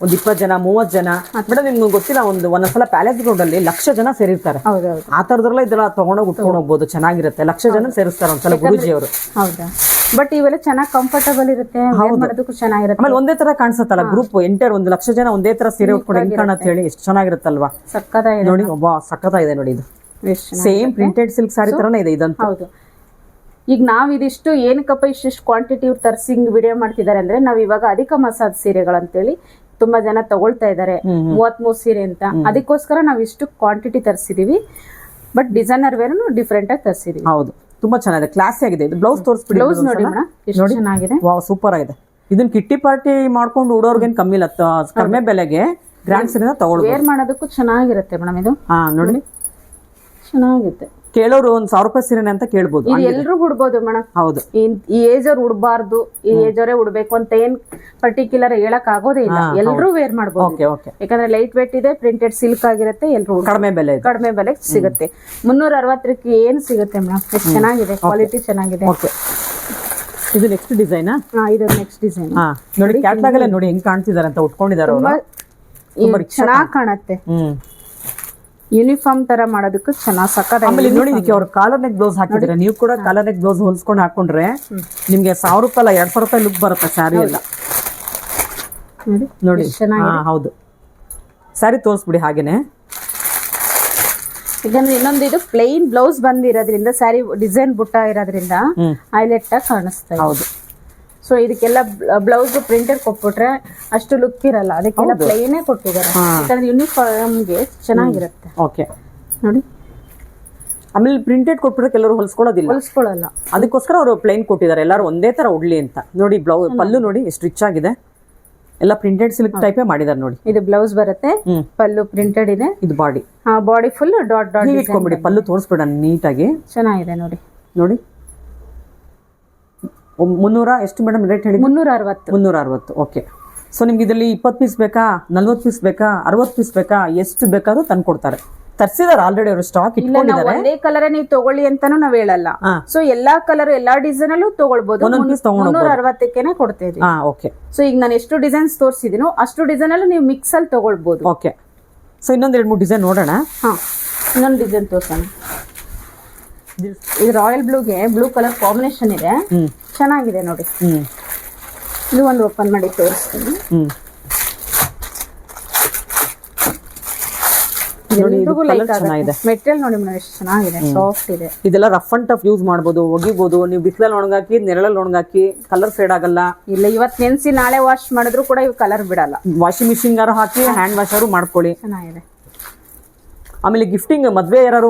ಒಂದ್ 20 ಜನ 30 ಜನ. ಮೇಡಮ್ ನಿಮ್ಗೆ ಗೊತ್ತಿಲ್ಲ, ಒಂದೊಂದ್ಸಲ ಪ್ಯಾಲೇಸ್ ಗ್ರೌಂಡ್ ಅಲ್ಲಿ 1,00,000 ಜನ ಸೇರಿರ್ತಾರೆ. ಆ ತರದ್ರೆಲ್ಲ ಇದೆಲ್ಲ ತಗೊಂಡೋಗಿ ಉಟ್ಕೊಂಡು ಹೋಗ್ಬೋದು. ಚೆನ್ನಾಗಿರುತ್ತೆ. 1,00,000 ಜನ ಸೇರಿಸ್ತಾರೆ ಒಂದ್ಸಲ ಗುರೂಜಿ ಅವರು. ಹೌದಾ? ಬಟ್ ಇವೆಲ್ಲ ಚೆನ್ನಾಗಿ ಕಂಫರ್ಟಬಲ್ ಇರುತ್ತೆ. ಮಾಡೋದಕ್ಕೂ ಚೆನ್ನಾಗಿರುತ್ತೆ. ಆಮೇಲೆ ಒಂದೇ ತರ ಕಾಣಿಸುತ್ತಲ್ಲ ಗ್ರೂಪ್ ಎಂಟರ್ 1,00,000 ಜನ ಒಂದೇ ತರ ಸೀರೆ ಉಟ್ಕೊಂಡು ಹೆಂಗ್ ಕಾಣುತ್ತೆ ಹೇಳಿ, ಎಷ್ಟು ಚೆನ್ನಾಗಿರುತ್ತಲ್ವಾ? ಸಕ್ಕತ್ತಾಗಿದೆ ನೋಡಿ. ಸಕ್ಕತ್ತಾಗಿದೆ ನೋಡಿ. ಇದು ಸೇಮ್ ಪ್ರಿಂಟೆಡ್ ಸಿಲ್ಕ್ ಸಾರಿ ತರನೇ ಇದೆ ಇದಂತೂ. ಹೌದು. ಈಗ ನಾವ್ ಇದಿಷ್ಟು ಏನಕ್ಕಪ್ಪ ಇಷ್ಟು ಕ್ವಾಂಟಿಟಿ ತರಿಸಿ ವಿಡಿಯೋ ಮಾಡ್ತಿದ್ದಾರೆ ಅಂದ್ರೆ, ನಾವ್ ಇವಾಗ ಅಧಿಕ ಮಸಾಜ್ ಸೀರೆಗಳಂತೇಳಿ ತುಂಬಾ ಜನ ತಗೊಳ್ತಾ ಇದಾರೆ. 33 ಸೀರೆ ಅಂತ. ಅದಕ್ಕೋಸ್ಕರ ನಾವ್ ಇಷ್ಟು ಕ್ವಾಂಟಿಟಿ ತರಿಸಿದೀವಿ. ಬಟ್ ಡಿಸೈನರ್ ವೇರ್ ಡಿಫ್ರೆಂಟ್ ಆಗಿ ತರಿಸಿದೀವಿ. ಹೌದು, ತುಂಬಾ ಚೆನ್ನಾಗಿದೆ. ಕ್ಲಾಸಿ ಆಗಿದೆ. ಇದು ಬ್ಲೌಸ್ ತೋರಿಸ್ಬಿಡಿ. ಬ್ಲೌಸ್ ನೋಡಿ ಮೇಡಮ್, ಎಷ್ಟು ಚೆನ್ನಾಗಿದೆ. ವಾವ್, ಸೂಪರ್ ಆಗಿದೆ. ಇದನ್ನ ಕಿಟ್ಟಿ ಪಾರ್ಟಿ ಮಾಡ್ಕೊಂಡು ಉಡೋರ್ಗೇನ್ ಕಮ್ಮಿ ಇಲ್ಲ. ಕಡಿಮೆ ಬೆಲೆಗೆ ಗ್ರ್ಯಾಂಡ್ ಸೀರೆ ತಗೊಳ್ಬೋದು. ವೇರ್ ಮಾಡೋದಕ್ಕೂ ಚೆನ್ನಾಗಿರುತ್ತೆ ಮೇಡಮ್. ಇದು ನೋಡಿ ಚೆನ್ನಾಗಿರುತ್ತೆ. ಕೇಳೋರು 1,000 ರೂಪಾಯಿ ಸೀರೆನೆ ಅಂತ ಕೇಳ್ಬೋದು. ಎಲ್ರು ಉಡ್ಬೋದು ಮೇಡಮ್. ಹೌದು. ಈ ಏಜ್ ಅವ್ರು ಉಡ್ಬಾರ್ದು, ಈ ಏಜ್ ಅವರೇ ಉಡ್ಬೇಕು ಅಂತ ಏನ್ ಪರ್ಟಿಕ್ಯುಲರ್ ಹೇಳಕ್ ಆಗೋದೇ ಇಲ್ಲ. ಎಲ್ರು ವೇರ್ ಮಾಡ್ಬೋದು. ಯಾಕಂದ್ರೆ ಲೈಟ್ ವೇಟ್ ಇದೆ, ಪ್ರಿಂಟೆಡ್ ಸಿಲ್ಕ್ ಆಗಿರುತ್ತೆ. ಎಲ್ರು ಕಡಿಮೆ ಬೆಲೆ ಸಿಗುತ್ತೆ. 360 ಏನ್ ಸಿಗುತ್ತೆ ಮೇಡಮ್. ಎಷ್ಟು ಚೆನ್ನಾಗಿದೆ, ಕ್ವಾಲಿಟಿ ಚೆನ್ನಾಗಿದೆ. ಇದು ನೆಕ್ಸ್ಟ್ ಡಿಸೈನ್. ಇದು ನೆಕ್ಸ್ಟ್ ಡಿಸೈನ್ ನೋಡಿ. ಕ್ಯಾಟ್ಲಾಗ್ ಅಲ್ಲೇ ನೋಡಿ ಹೆಂಗ್ ಕಾಣ್ತಿದಾರೆ ಅಂತ ಉಟ್ಕೊಂಡಿದ್ದಾರೆ. ಚೆನ್ನಾಗ್ ಕಾಣತ್ತೆ. ಯೂನಿಫಾರ್ಮ್ ತರ ಮಾಡೋದಕ್ಕೂ ಚೆನ್ನಾಗಿ ಸಕ್ಕತ್. ಆಮೇಲೆ ನೋಡಿ, ಇದಕ್ಕೆ ಅವ್ರು ಕಾಲರ್ ನೆಕ್ ಬ್ಲೌಸ್ ಹಾಕಿದ್ರೆ, ನೀವು ಕೂಡ ಕಾಲರ್ ನೆಕ್ ಬ್ಲೌಸ್ ಹೊಲ್ಸ್ಕೊಂಡು ಹಾಕೊಂಡ್ರೆ ನಿಮ್ಗೆ 1,000 ರೂಪಾಯಿ 2,000 ರೂಪಾಯಿ ಲುಕ್ ಬರುತ್ತೆ ಸ್ಯಾರಿ ಎಲ್ಲ. ನೋಡಿ ಎಷ್ಟ್ ಚೆನ್ನಾಗಿದೆ. ಹೌದು, ಸ್ಯಾರಿ ತೋರಿಸ್ಬಿಡಿ ಹಾಗೇನೆ. ಯಾಕಂದ್ರೆ ಇನ್ನೊಂದು ಇದು ಪ್ಲೈನ್ ಬ್ಲೌಸ್ ಬಂದಿರೋದ್ರಿಂದ ಸ್ಯಾರಿ ಡಿಸೈನ್ ಬುಟ್ಟ ಇರೋದ್ರಿಂದ ಹೈಲೈಟ್ ಆಗಿ ಕಾಣಿಸ್ತಾ ಇದೆ. ಹೌದು. ಸೊ ಇದಕ್ಕೆಲ್ಲ ಬ್ಲೌಸ್ ಪ್ರಿಂಟೆಡ್ ಕೊಟ್ಬಿಟ್ರೆ ಅಷ್ಟು ಲುಕ್ ಇರಲ್ಲ, ಅದಕ್ಕೆಲ್ಲ ಪ್ಲೈನೇ ಕೊಟ್ಟಿದ್ದಾರೆ. ಯಾಕಂದ್ರೆ ಯೂನಿಫಾರ್ಮ್ಗೆ ಚೆನ್ನಾಗಿರುತ್ತೆ. ಓಕೆ ನೋಡಿ, ಆಮೇಲೆ ಪ್ರಿಂಟೆಡ್ ಕೊಟ್ಬಿಟ್ರೆ ಕೆಲವರು ಹೊಲಿಸ್ಕೊಳ್ಳಲ್ಲ, ಅದಕ್ಕೋಸ್ಕರ ಅವರು ಪ್ಲೈನ್ ಕೊಟ್ಟಿದ್ದಾರೆ, ಎಲ್ಲರೂ ಒಂದೇ ತರ ಉಡ್ಲಿ ಅಂತ. ನೋಡಿ ಪಲ್ಲು ನೋಡಿ ಎಷ್ಟು ರಿಚ್ ಆಗಿದೆ, ಎಲ್ಲ ಪ್ರಿಂಟೆಡ್ ಸಿಲ್ಕ್ ಟೈಪೇ ಮಾಡಿದ್ದಾರೆ ನೋಡಿ. ಇದು ಬ್ಲೌಸ್ ಬರುತ್ತೆ, ಪಲ್ಲು ಪ್ರಿಂಟೆಡ್ ಇದೆ, ಇದು body. Body full dot dot ಇಟ್ಕೊಂಡ್ಬಿಡಿ, ಪಲ್ಲು ತೋರಿಸ್ಬಿಡ ನೀಟಾಗಿ. ಚೆನ್ನಾಗಿದೆ ನೋಡಿ. ನೋಡಿ 300 ಎಷ್ಟು ಮೇಡಮ್ ರೇಟ್ ಹೇಳಿ? 360. ಓಕೆ. ಸೊ ನಿಮ್ಗೆ ಇದರಲ್ಲಿ 20 ಪೀಸ್ ಬೇಕಾ, 40 ಪೀಸ್ ಬೇಕಾ, 60 ಪೀಸ್ ಬೇಕಾ, ಎಷ್ಟು ಬೇಕಾದ್ರೂ ತಂದು ಕೊಡ್ತಾರೆ. ತರ್ಸಿದಾರೆ ಆಲ್ರೆಡಿ ಅವರು, ಸ್ಟಾಕ್ ಇಟ್ಕೊಂಡಿದ್ದಾರೆ. ಒಂದೇ ಕಲರ್ ನೀವು ತಗೊಳ್ಳಿ ಅಂತಾನು ನಾವ್ ಹೇಳಲ್ಲ. ಸೊ ಎಲ್ಲಾ ಕಲರ್ ಎಲ್ಲಾ ಡಿಸೈನ್ ಅಲ್ಲೂ ತಗೊಳ್ಬಹುದು. 360ಕ್ಕೆ ಕೊಡ್ತೇವೆ. ಓಕೆ. ಸೊ ಈಗ ನಾನು ಎಷ್ಟು ಡಿಸೈನ್ಸ್ ತೋರಿಸಿದೀನೋ ಅಷ್ಟು ಡಿಸೈನ್ ಅಲ್ಲೂ ನೀವು ಮಿಕ್ಸ್ ಅಲ್ಲಿ ತಗೊಳ್ಬಹುದು. ಓಕೆ. ಸೊ ಇನ್ನೊಂದ್ 2-3 ಡಿಸೈನ್ ನೋಡೋಣ. ಇನ್ನೊಂದು ಡಿಸೈನ್ ತೋರ್ಸೋಣ. ಇದು ರಾಯಲ್ ಬ್ಲೂಗೆ ಬ್ಲೂ ಕಲರ್ ಕಾಂಬಿನೇಷನ್ ಇದೆ, ಚೆನ್ನಾಗಿದೆ ನೋಡಿ. ಇದು ಒಂದು ಓಪನ್ ಮಾಡಿ ತೋರಿಸ್ತೀನಿ. ಮೆಟೀರಿಯಲ್ ನೋಡಿ ಎಷ್ಟು ಚೆನ್ನಾಗಿದೆ, ಸಾಫ್ಟ್ ಇದೆ. ಇದೆಲ್ಲ ರಫ್ ಅಂಡ್ ಟಫ್ ಯೂಸ್ ಮಾಡಬಹುದು, ಒಗಿಬಹುದು. ನೀವು ಬಿಸಿಲಲ್ಲಿ ಒಣಗಾಕಿ, ನೆರಳಲ್ಲಿ ಒಣಗಾಕಿ, ಕಲರ್ ಫೇಡ್ ಆಗಲ್ಲ. ಇಲ್ಲ, ಇವತ್ತು ನೆನ್ಸಿ ನಾಳೆ ವಾಶ್ ಮಾಡಿದ್ರು ಕೂಡ ಇವು ಕಲರ್ ಬಿಡಲ್ಲ. ವಾಷಿಂಗ್ ಮಿಷಿನ್ ಹಾಕಿ ಹ್ಯಾಂಡ್ ವಾಶ್ ಮಾಡ್ಕೊಳ್ಳಿ. ಚೆನ್ನಾಗಿದೆ. ಆಮೇಲೆ ಗಿಫ್ಟಿಂಗ್, ಮದ್ವೆ ಯಾರು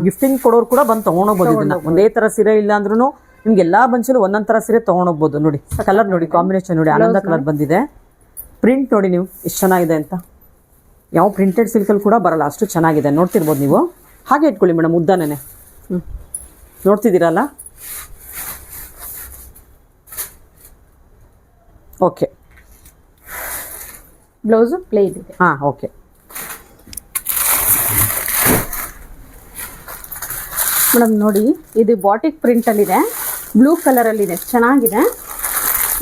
ಗಿಫ್ಟಿಂಗ್ ಕೊಡೋರು ಕೂಡ ಬಂದು ತಗೊಂಡೋಗ್ಬೋದು ಇದನ್ನ. ಒಂದೇ ತರ ಸೀರೆ ಇಲ್ಲ ಅಂದ್ರೂ ನಿಮ್ಗೆ ಎಲ್ಲಾ ಬಂಚಲ್ಲೂ ಒಂದೊಂದ್ ತರ ಸೀರೆ ತಗೊಂಡೋಗ್ಬೋದು. ನೋಡಿ ಕಲರ್ ನೋಡಿ, ಕಾಂಬಿನೇಷನ್ ನೋಡಿ, ಆನಂದ ಕಲರ್ ಬಂದಿದೆ. ಪ್ರಿಂಟ್ ನೋಡಿ ನೀವು ಎಷ್ಟು ಚೆನ್ನಾಗಿದೆ ಅಂತ. ಯಾವ ಪ್ರಿಂಟೆಡ್ ಸಿಲ್ಕಲ್ಲಿ ಕೂಡ ಬರಲ್ಲ, ಅಷ್ಟು ಚೆನ್ನಾಗಿದೆ. ನೋಡ್ತಿರ್ಬೋದು ನೀವು. ಹಾಗೆ ಇಟ್ಕೊಳ್ಳಿ ಮೇಡಮ್, ಉದ್ದಾನೇ ನೋಡ್ತಿದ್ದೀರಲ್ಲ. ಓಕೆ. ಬ್ಲೌಸ್ ಪ್ಲೇನ್ ಇದೆ. ಓಕೆ. ಮೇಡಮ್ ನೋಡಿ, ಇದು ಬಾಟಿಕ್ ಪ್ರಿಂಟ್ ಅಲ್ಲಿ ಇದೆ, ಬ್ಲೂ ಕಲರ್ ಅಲ್ಲಿ ಇದೆ, ಚೆನ್ನಾಗಿದೆ.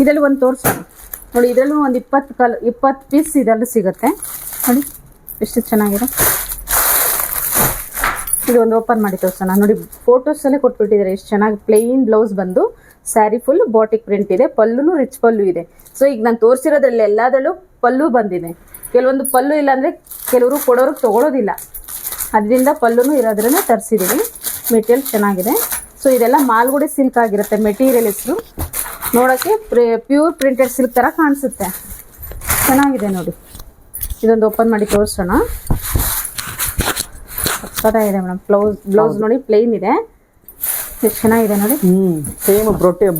ಇದರಲ್ಲಿ ಒಂದು ತೋರಿಸೋಣ ನೋಡಿ. ಇದರಲ್ಲೂ ಒಂದು 20 ಪೀಸ್ ಇದರಲ್ಲಿ ಸಿಗುತ್ತೆ ನೋಡಿ, ಎಷ್ಟು ಚೆನ್ನಾಗಿದೆ. ಇದು ಒಂದು ಓಪನ್ ಮಾಡಿ ತೋರಿಸೋಣ ನೋಡಿ. ಫೋಟೋಸ್ ಅಲ್ಲೇ ಕೊಟ್ಬಿಟ್ಟಿದ್ದಾರೆ, ಎಷ್ಟು ಚೆನ್ನಾಗಿ. ಪ್ಲೇನ್ ಬ್ಲೌಸ್ ಬಂದು ಸ್ಯಾರಿ ಫುಲ್ ಬಾಟಿಕ್ ಪ್ರಿಂಟ್ ಇದೆ, ಪಲ್ಲುನು ರಿಚ್ ಪಲ್ಲು ಇದೆ. ಸೊ ಈಗ ನಾನು ತೋರಿಸಿರೋದ್ರಲ್ಲಿ ಎಲ್ಲದರಲ್ಲೂ ಪಲ್ಲು ಬಂದಿದೆ. ಕೆಲವೊಂದು ಪಲ್ಲು ಇಲ್ಲ ಅಂದರೆ ಕೆಲವರು ಕೊಡೋರಿಗೆ ತೊಗೊಳೋದಿಲ್ಲ, ಅದರಿಂದ ಪಲ್ಲುನು ಇರೋದ್ರಿಂದ ತರಿಸಿದ್ದೀವಿ. ಮೆಟೀರಿಯಲ್ ಚೆನ್ನಾಗಿದೆ. ಸೊ ಇದೆಲ್ಲ ಮಾಲ್ಗುಡಿ ಸಿಲ್ಕ್ ಆಗಿರುತ್ತೆ. ಮೆಟೀರಿಯಲ್ ಹೆಸರು ನೋಡೋಕ್ಕೆ ಪ್ಯೂರ್ ಪ್ರಿಂಟೆಡ್ ಸಿಲ್ಕ್ ಥರ ಕಾಣಿಸುತ್ತೆ, ಚೆನ್ನಾಗಿದೆ ನೋಡಿ. ಇದೊಂದು ಓಪನ್ ಮಾಡಿ ತೋರಿಸೋಣ. ಸಕ್ಕತ್ತಾಗಿದೆ ಮೇಡಮ್. ಬ್ಲೌಸ್ ನೋಡಿ ಪ್ಲೇನ್ ಇದೆ, ಎಷ್ಟು ಚೆನ್ನಾಗಿದೆ ನೋಡಿ. ಸೇಮ್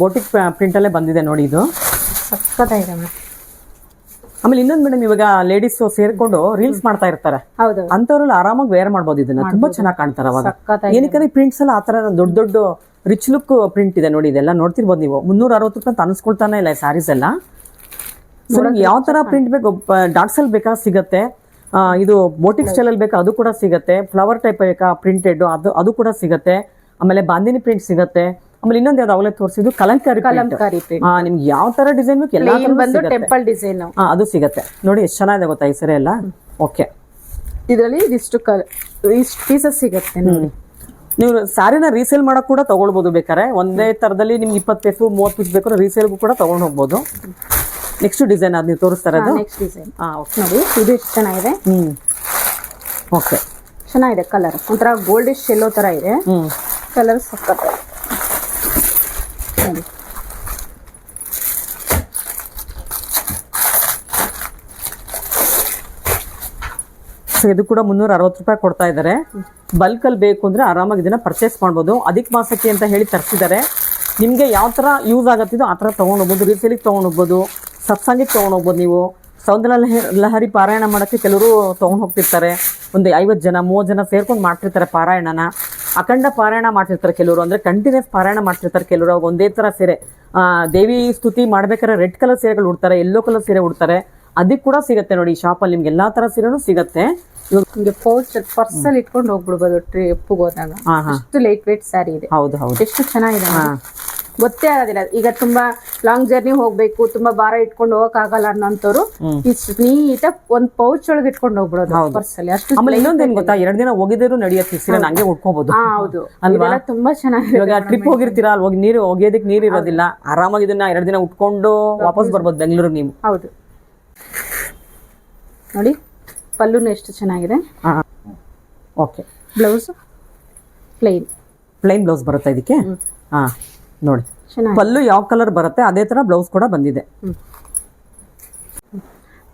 ಬೋಟಿಕ್ ಪ್ರಿಂಟಲ್ಲೇ ಬಂದಿದೆ ನೋಡಿ, ಇದು ಸಕ್ಕತ್ತಾಗಿದೆ ಮೇಡಮ್. ಆಮೇಲೆ ಇನ್ನೊಂದು ಮೇಡಮ್, ಇವಾಗ ಲೇಡೀಸ್ ಸೇರ್ಕೊಂಡು ರೀಲ್ಸ್ ಮಾಡ್ತಾ ಇರ್ತಾರೆ, ಹೌದು, ಅಂತವ್ರೆಲ್ಲ ಆರಾಮಾಗಿ ವೇರ್ ಮಾಡ್ಬೋದು ಇದನ್ನ. ತುಂಬಾ ಚೆನ್ನಾಗಿ ಕಾಣ್ತಾರೆ ಅವಾಗ. ಏನಕ್ಕೆ ಪ್ರಿಂಟ್ಸ್ ಎಲ್ಲ ಆತರ ದೊಡ್ಡ ದೊಡ್ಡ ರಿಚ್ ಲುಕ್ ಪ್ರಿಂಟ್ ಇದೆ ನೋಡಿ. ಇದೆಲ್ಲ ನೋಡ್ತಿರ್ಬೋದು ನೀವು. 360 ರೂಪಾಯಿ ಅನಿಸ್ಕೊಳ್ತಾನೆ ಇಲ್ಲ ಈ ಸ್ಯಾರೀಸ್ ಎಲ್ಲ. ಸೊ ನಿಮ್ಗೆ ಯಾವ ತರ ಪ್ರಿಂಟ್ ಬೇಕು, ಡಾಟ್ಸ್ ಅಲ್ಲಿ ಬೇಕಾ ಸಿಗತ್ತೆ, ಇದು ಬೋಟಿಕ್ ಸ್ಟೈಲ್ ಅಲ್ಲಿ ಬೇಕಾ ಅದು ಕೂಡ ಸಿಗತ್ತೆ, ಫ್ಲವರ್ ಟೈಪ್ ಬೇಕಾ ಪ್ರಿಂಟೆಡ್ ಅದು ಕೂಡ ಸಿಗತ್ತೆ. ಆಮೇಲೆ ಬಾಂದಿನಿ ಪ್ರಿಂಟ್ ಸಿಗತ್ತೆ. ಆಮೇಲೆ ಇನ್ನೊಂದು ಯಾವ್ದು ಅವಲೇ ತೋರಿಸಿದ್ದು ಕಲಂಕಾರಿ ಪ್ರಿಂಟ್. ನಿಮ್ಗೆ ಯಾವ ತರ ಡಿಸೈನ್ ಬೇಕು ಎಲ್ಲ ಟೆಂಪಲ್ ಡಿಸೈನ್ ಅದು ಸಿಗತ್ತೆ ನೋಡಿ. ಎಷ್ಟು ಚೆನ್ನಾಗಿದೆ ಗೊತ್ತಾ ಈ ಸೀರೆ ಎಲ್ಲ. ಓಕೆ. ಇದರಲ್ಲಿ ಇದಿಷ್ಟು ಪೀಸಸ್ ಸಿಗತ್ತೆ ನೋಡಿ. ನೀವು ಸ್ಯಾರಿನ ರೀಸೇಲ್ ಮಾಡಕ್ ಕೂಡ ತಗೊಳ್ಬಹುದು ಬೇಕಾರೆ. ಒಂದೇ ತರದಲ್ಲಿ ನಿಮ್ಗೆ 20 ಪೀಸ್ 30 ಪೀಸ್ ಬೇಕಾದ್ರೆ ರೀಸೇಲ್ಗೂ ಕೂಡ ತಗೊಂಡು ಹೋಗ್ಬೋದು. ನೆಕ್ಸ್ಟ್ ಡಿಸೈನ್ ಅದು ನೀವು ತೋರಿಸ್ತಾರೆ. ನೆಕ್ಸ್ಟ್ ಡಿಸೈನ್ ನೋಡಿ, ಇದು ಎಷ್ಟು ಚೆನ್ನಾಗಿದೆ. ಓಕೆ, ಚೆನ್ನಾಗಿದೆ. ಕಲರ್ ಒಂಥರ ಗೋಲ್ಡಿಶ್ ಎಲ್ಲೋ ತರ ಇದೆ, ಕಲರ್ ಸಕ್ಕತ್ತ ನೋಡಿ. ಸೊ ಇದು ಕೂಡ 360 ರೂಪಾಯಿ ಕೊಡ್ತಾ ಇದ್ದಾರೆ. ಬಲ್ಕ್ ಅಲ್ಲಿ ಬೇಕು ಅಂದ್ರೆ ಆರಾಮಾಗಿ ಇದನ್ನ ಪರ್ಚೇಸ್ ಮಾಡ್ಬೋದು. ಅಧಿಕ ಮಾಸಕ್ಕೆ ಅಂತ ಹೇಳಿ ತರಿಸಿದ್ದಾರೆ. ನಿಮ್ಗೆ ಯಾವ ತರ ಯೂಸ್ ಆಗತ್ತಿದೋ ಆ ತರ ತಗೊಂಡೋಗ್ಬೋದು. ರೀಸೇಲಿಗೆ ತಗೊಂಡೋಗ್ಬೋದು, ಸತ್ಸಂಗಿಗೆ ತಗೊಂಡೋಗ್ಬೋದು. ನೀವು ಸೌಂದರ್ಯ ಲಹರಿ ಪಾರಾಯಣ ಮಾಡೋಕ್ಕೆ ಕೆಲವರು ತೊಗೊಂಡು ಹೋಗ್ತಿರ್ತಾರೆ. ಒಂದು 50 ಜನ 30 ಜನ ಸೇರ್ಕೊಂಡು ಮಾಡ್ತಿರ್ತಾರೆ ಪಾರಾಯಣನ. ಅಖಂಡ ಪಾರಾಯಣ ಮಾಡ್ತಿರ್ತಾರೆ ಕೆಲವರು, ಅಂದ್ರೆ ಕಂಟಿನ್ಯೂಸ್ ಪಾರಾಯಣ ಮಾಡ್ತಿರ್ತಾರೆ ಕೆಲವರು. ಅವಾಗ ಒಂದೇ ತರ ಸೀರೆ, ದೇವಿ ಸ್ತುತಿ ಮಾಡ್ಬೇಕಾದ್ರೆ ರೆಡ್ ಕಲರ್ ಸೀರೆಗಳು ಉಡ್ತಾರೆ, ಯೆಲ್ಲೋ ಕಲರ್ ಸೀರೆ ಉಡ್ತಾರೆ. ಅದಕ್ಕೆ ಕೂಡ ಸಿಗುತ್ತೆ ನೋಡಿ ಈ ಶಾಪಲ್ಲಿ. ನಿಮ್ಗೆ ಎಲ್ಲಾ ತರ ಸೀರೆನೂ ಸಿಗುತ್ತೆ. ನಿಮಗೆ ಪರ್ಸಲ್ ಇಟ್ಕೊಂಡು ಹೋಗ್ಬಿಡ್ಬೋದು ಟ್ರಿಪ್ ಹೋದಾಗ. ಅಷ್ಟು ಲೈಟ್ ವೇಟ್ ಸ್ಯಾರಿ ಇದೆ. ಹೌದು ಹೌದು, ಎಷ್ಟು ಚೆನ್ನಾಗಿದೆ, ಗೊತ್ತೇ ಆಗೋದಿಲ್ಲ. ಈಗ ತುಂಬಾ ಲಾಂಗ್ ಜರ್ನಿ ಹೋಗ್ಬೇಕು, ತುಂಬಾ ಭಾರ ಇಟ್ಕೊಂಡು ಹೋಗಕ್ ಆಗಲ್ಲ ಅನ್ನೋಂಥವ್ರು ಇಷ್ಟು ನೀಟಾಗಿ ಒಂದ್ ಪೌಚ್ ಒಳಗೆ ಇಟ್ಕೊಂಡು ಹೋಗ್ಬಿಡೋದು ಪರ್ಸಲ್ಲಿ. ಅಷ್ಟು ಆಮೇಲೆ ಇನ್ನೊಂದೇನ್ ಗೊತ್ತಾ, 2 ದಿನ ಹೋಗಿದ್ರು ನಡೆಯುತ್ತೆ ಸೀರೆ, ಹಂಗೆ ಉಟ್ಕೋಬಹುದು. ಹೌದು ಅಲ್ವಾ, ತುಂಬಾ ಚೆನ್ನಾಗಿದೆ. ಇವಾಗ ಟ್ರಿಪ್ ಹೋಗಿರ್ತೀರಾ, ಅಲ್ಲಿ ಹೋಗಿ ಒಗೆಯೋದಕ್ಕೆ ನೀರು ಇರೋದಿಲ್ಲ, ಆರಾಮಾಗಿ ಇದನ್ನ 2 ದಿನ ಉಟ್ಕೊಂಡು ವಾಪಸ್ ಬರ್ಬೋದು ಬೆಂಗಳೂರಿಗೆ ನೀವು. ಹೌದು, ನೋಡಿ ಪಲ್ಲುನು ಎಷ್ಟು ಚೆನ್ನಾಗಿದೆ. ಓಕೆ, ಬ್ಲೌಸ್ ಪ್ಲೈನ್ ಬ್ಲೌಸ್ ಬರುತ್ತೆ ಇದಕ್ಕೆ. ಹಾ ನೋಡಿ, ಪಲ್ಲು ಯಾವ ಕಲರ್ ಬರುತ್ತೆ ಅದೇ ತರ ಬ್ಲೌಸ್ ಕೂಡ ಬಂದಿದೆ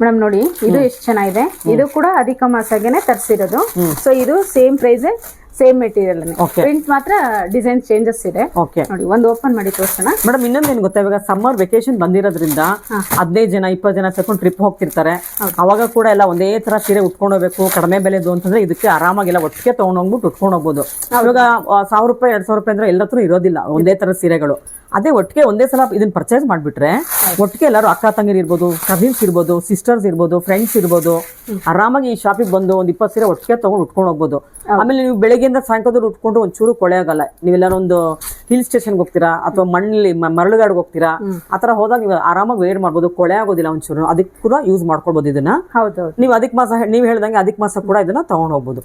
ಮೇಡಮ್. ನೋಡಿ ಇದು ಎಷ್ಟು ಚೆನ್ನಾಗಿದೆ. ಇದು ಕೂಡ ಅಧಿಕ ಮಾಸಗೆನೆ ತರಿಸಿರೋದು. ಸೊ ಇದು same price, same material, print ಮಾತ್ರ ಡಿಸೈನ್ ಚೇಂಜಸ್ ಇದೆ. ನೋಡಿ ಒಂದು ಓಪನ್ ಮಾಡಿ ತೋರಿಸೋಣ ಮೇಡಮ್. ಇನ್ನೊಂದು ಏನ್ ಗೊತ್ತಾ, ಇವಾಗ ಸಮ್ಮರ್ ವೆಕೇಶನ್ ಬಂದಿರೋದ್ರಿಂದ 15 ಜನ 20 ಜನ ಸೇರ್ಕೊಂಡು ಟ್ರಿಪ್ ಹೋಗ್ತಿರ್ತಾರೆ. ಅವಾಗ ಕೂಡ ಎಲ್ಲ ಒಂದೇ ತರ ಸೀರೆ ಉಟ್ಕೊಂಡು ಹೋಗ್ಬೇಕು, ಕಡಿಮೆ ಬೆಲೆದು ಅಂತಂದ್ರೆ ಇದಕ್ಕೆ ಆರಾಮಾಗಿಲ್ಲ ಒಟ್ಟಿಗೆ ತಗೊಂಡೋಗ್ಬಿಟ್ಟು ಉಟ್ಕೊಂಡು ಹೋಗ್ಬೋದು. ಇವಾಗ 1000 ರೂಪಾಯಿ 2000 ರೂಪಾಯಿ ಅಂದ್ರೆ ಎಲ್ಲತ್ರ ಇರೋದಿಲ್ಲ ಒಂದೇ ತರ ಸೀರೆಗಳು. ಅದೇ ಒಟ್ಟಿಗೆ ಒಂದೇ ಸಲ ಇದನ್ನ ಪರ್ಚೇಸ್ ಮಾಡ್ಬಿಟ್ರೆ ಒಟ್ಟಿಗೆ ಎಲ್ಲರೂ ಅಕ್ಕ ತಂಗಿರ್ ಇರ್ಬೋದು, ಕಸಿನ್ಸ್ ಇರ್ಬೋದು, ಸಿಸ್ಟರ್ಸ್ ಇರ್ಬೋದು, ಫ್ರೆಂಡ್ಸ್ ಇರ್ಬೋದು, ಆರಾಮಾಗಿ ಈ ಶಾಪಿಗೆ ಬಂದು ಒಂದ್ 20 ಸೀರೆ ಒಟ್ಟಿಗೆ ತಗೊಂಡು ಉಟ್ಕೊಂಡು ಹೋಗ್ಬೋದು. ಆಮೇಲೆ ನೀವು ಬೆಳಗ್ಗೆಯಿಂದ ಸಾಯಂಕಾಲ ಉಟ್ಕೊಂಡು ಒಂಚೂರು ಕೊಳೆ ಆಗಲ್ಲ. ನೀವೆಲ್ಲಾರು ಒಂದು ಹಿಲ್ ಸ್ಟೇಷನ್ಗೆ ಹೋಗ್ತೀರಾ ಅಥವಾ ಮರಳುಗಾಡ್ಗೆ ಹೋಗ್ತೀರಾ, ಆತರ ಹೋದಾಗ ನೀವು ಆರಾಮಾಗಿ ವೇರ್ ಮಾಡ್ಬೋದು, ಕೊಳೆ ಆಗೋದಿಲ್ಲ ಒಂಚೂರು. ಅದಕ್ಕೆ ಕೂಡ ಯೂಸ್ ಮಾಡ್ಕೊಳ್ಬೋದು ಇದನ್ನ. ನೀವು ಅಧಿಕ ಮಾಸ ನೀವು ಹೇಳ್ದಂಗೆ ಅಧಿಕ ಮಾಸ ಕೂಡ ಇದನ್ನ ತಗೊಂಡ್ ಹೋಗ್ಬೋದು.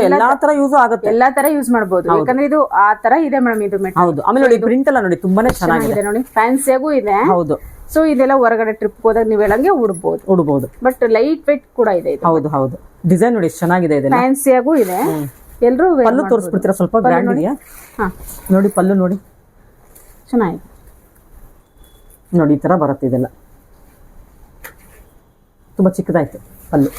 ಎಲ್ಲಾ ತರ ಯೂಸ್ ಆಗುತ್ತೆ, ಎಲ್ಲಾ ತರ ಯೂಸ್ ಮಾಡಬಹುದು. ಯಾಕಂದ್ರೆ ಇದು ಆ ತರ ಇದೆ ಮೇಡಮ್ ಇದು. ಹೌದು. ಆಮೇಲೆ ನೋಡಿ ಪ್ರಿಂಟ್ ಎಲ್ಲ ನೋಡಿ ತುಂಬಾನೇ ಚೆನ್ನಾಗಿದೆ ನೋಡಿ, ಫ್ಯಾನ್ಸಿಯಾಗೂ ಇದೆ. ಹೌದು. ಸೊ ಇದೆಲ್ಲ ಹೊರಗಡೆ ಟ್ರಿಪ್ ಹೋದಾಗ ನೀವು ಹೇಳಂಗೆ ಉಡ್ಬೋದು. ಬಟ್ ಲೈಟ್ ವೇಟ್ ಕೂಡ ಇದೆ. ಹೌದು ಹೌದು. ಡಿಸೈನ್ ನೋಡಿ ಎಷ್ಟು ಚೆನ್ನಾಗಿದೆ, ಇದೆ ಫ್ಯಾನ್ಸಿಯಾಗೂ ಇದೆ. ಎಲ್ಲರೂ ಪಲ್ಲು ತೋರಿಸ್ಬಿಡ್ತೀರಾ? ಸ್ವಲ್ಪ ಗ್ರ್ಯಾಂಡ್ ಇದೆಯಾ ನೋಡಿ, ಪಲ್ಲು ನೋಡಿ ಚೆನ್ನಾಗಿದೆ ನೋಡಿ. ಈ ತರ ಬರುತ್ತೆ, ಇದೆಲ್ಲ ತುಂಬಾ ಚಿಕ್ಕದಾಯ್ತು ಪಲ್ಲು.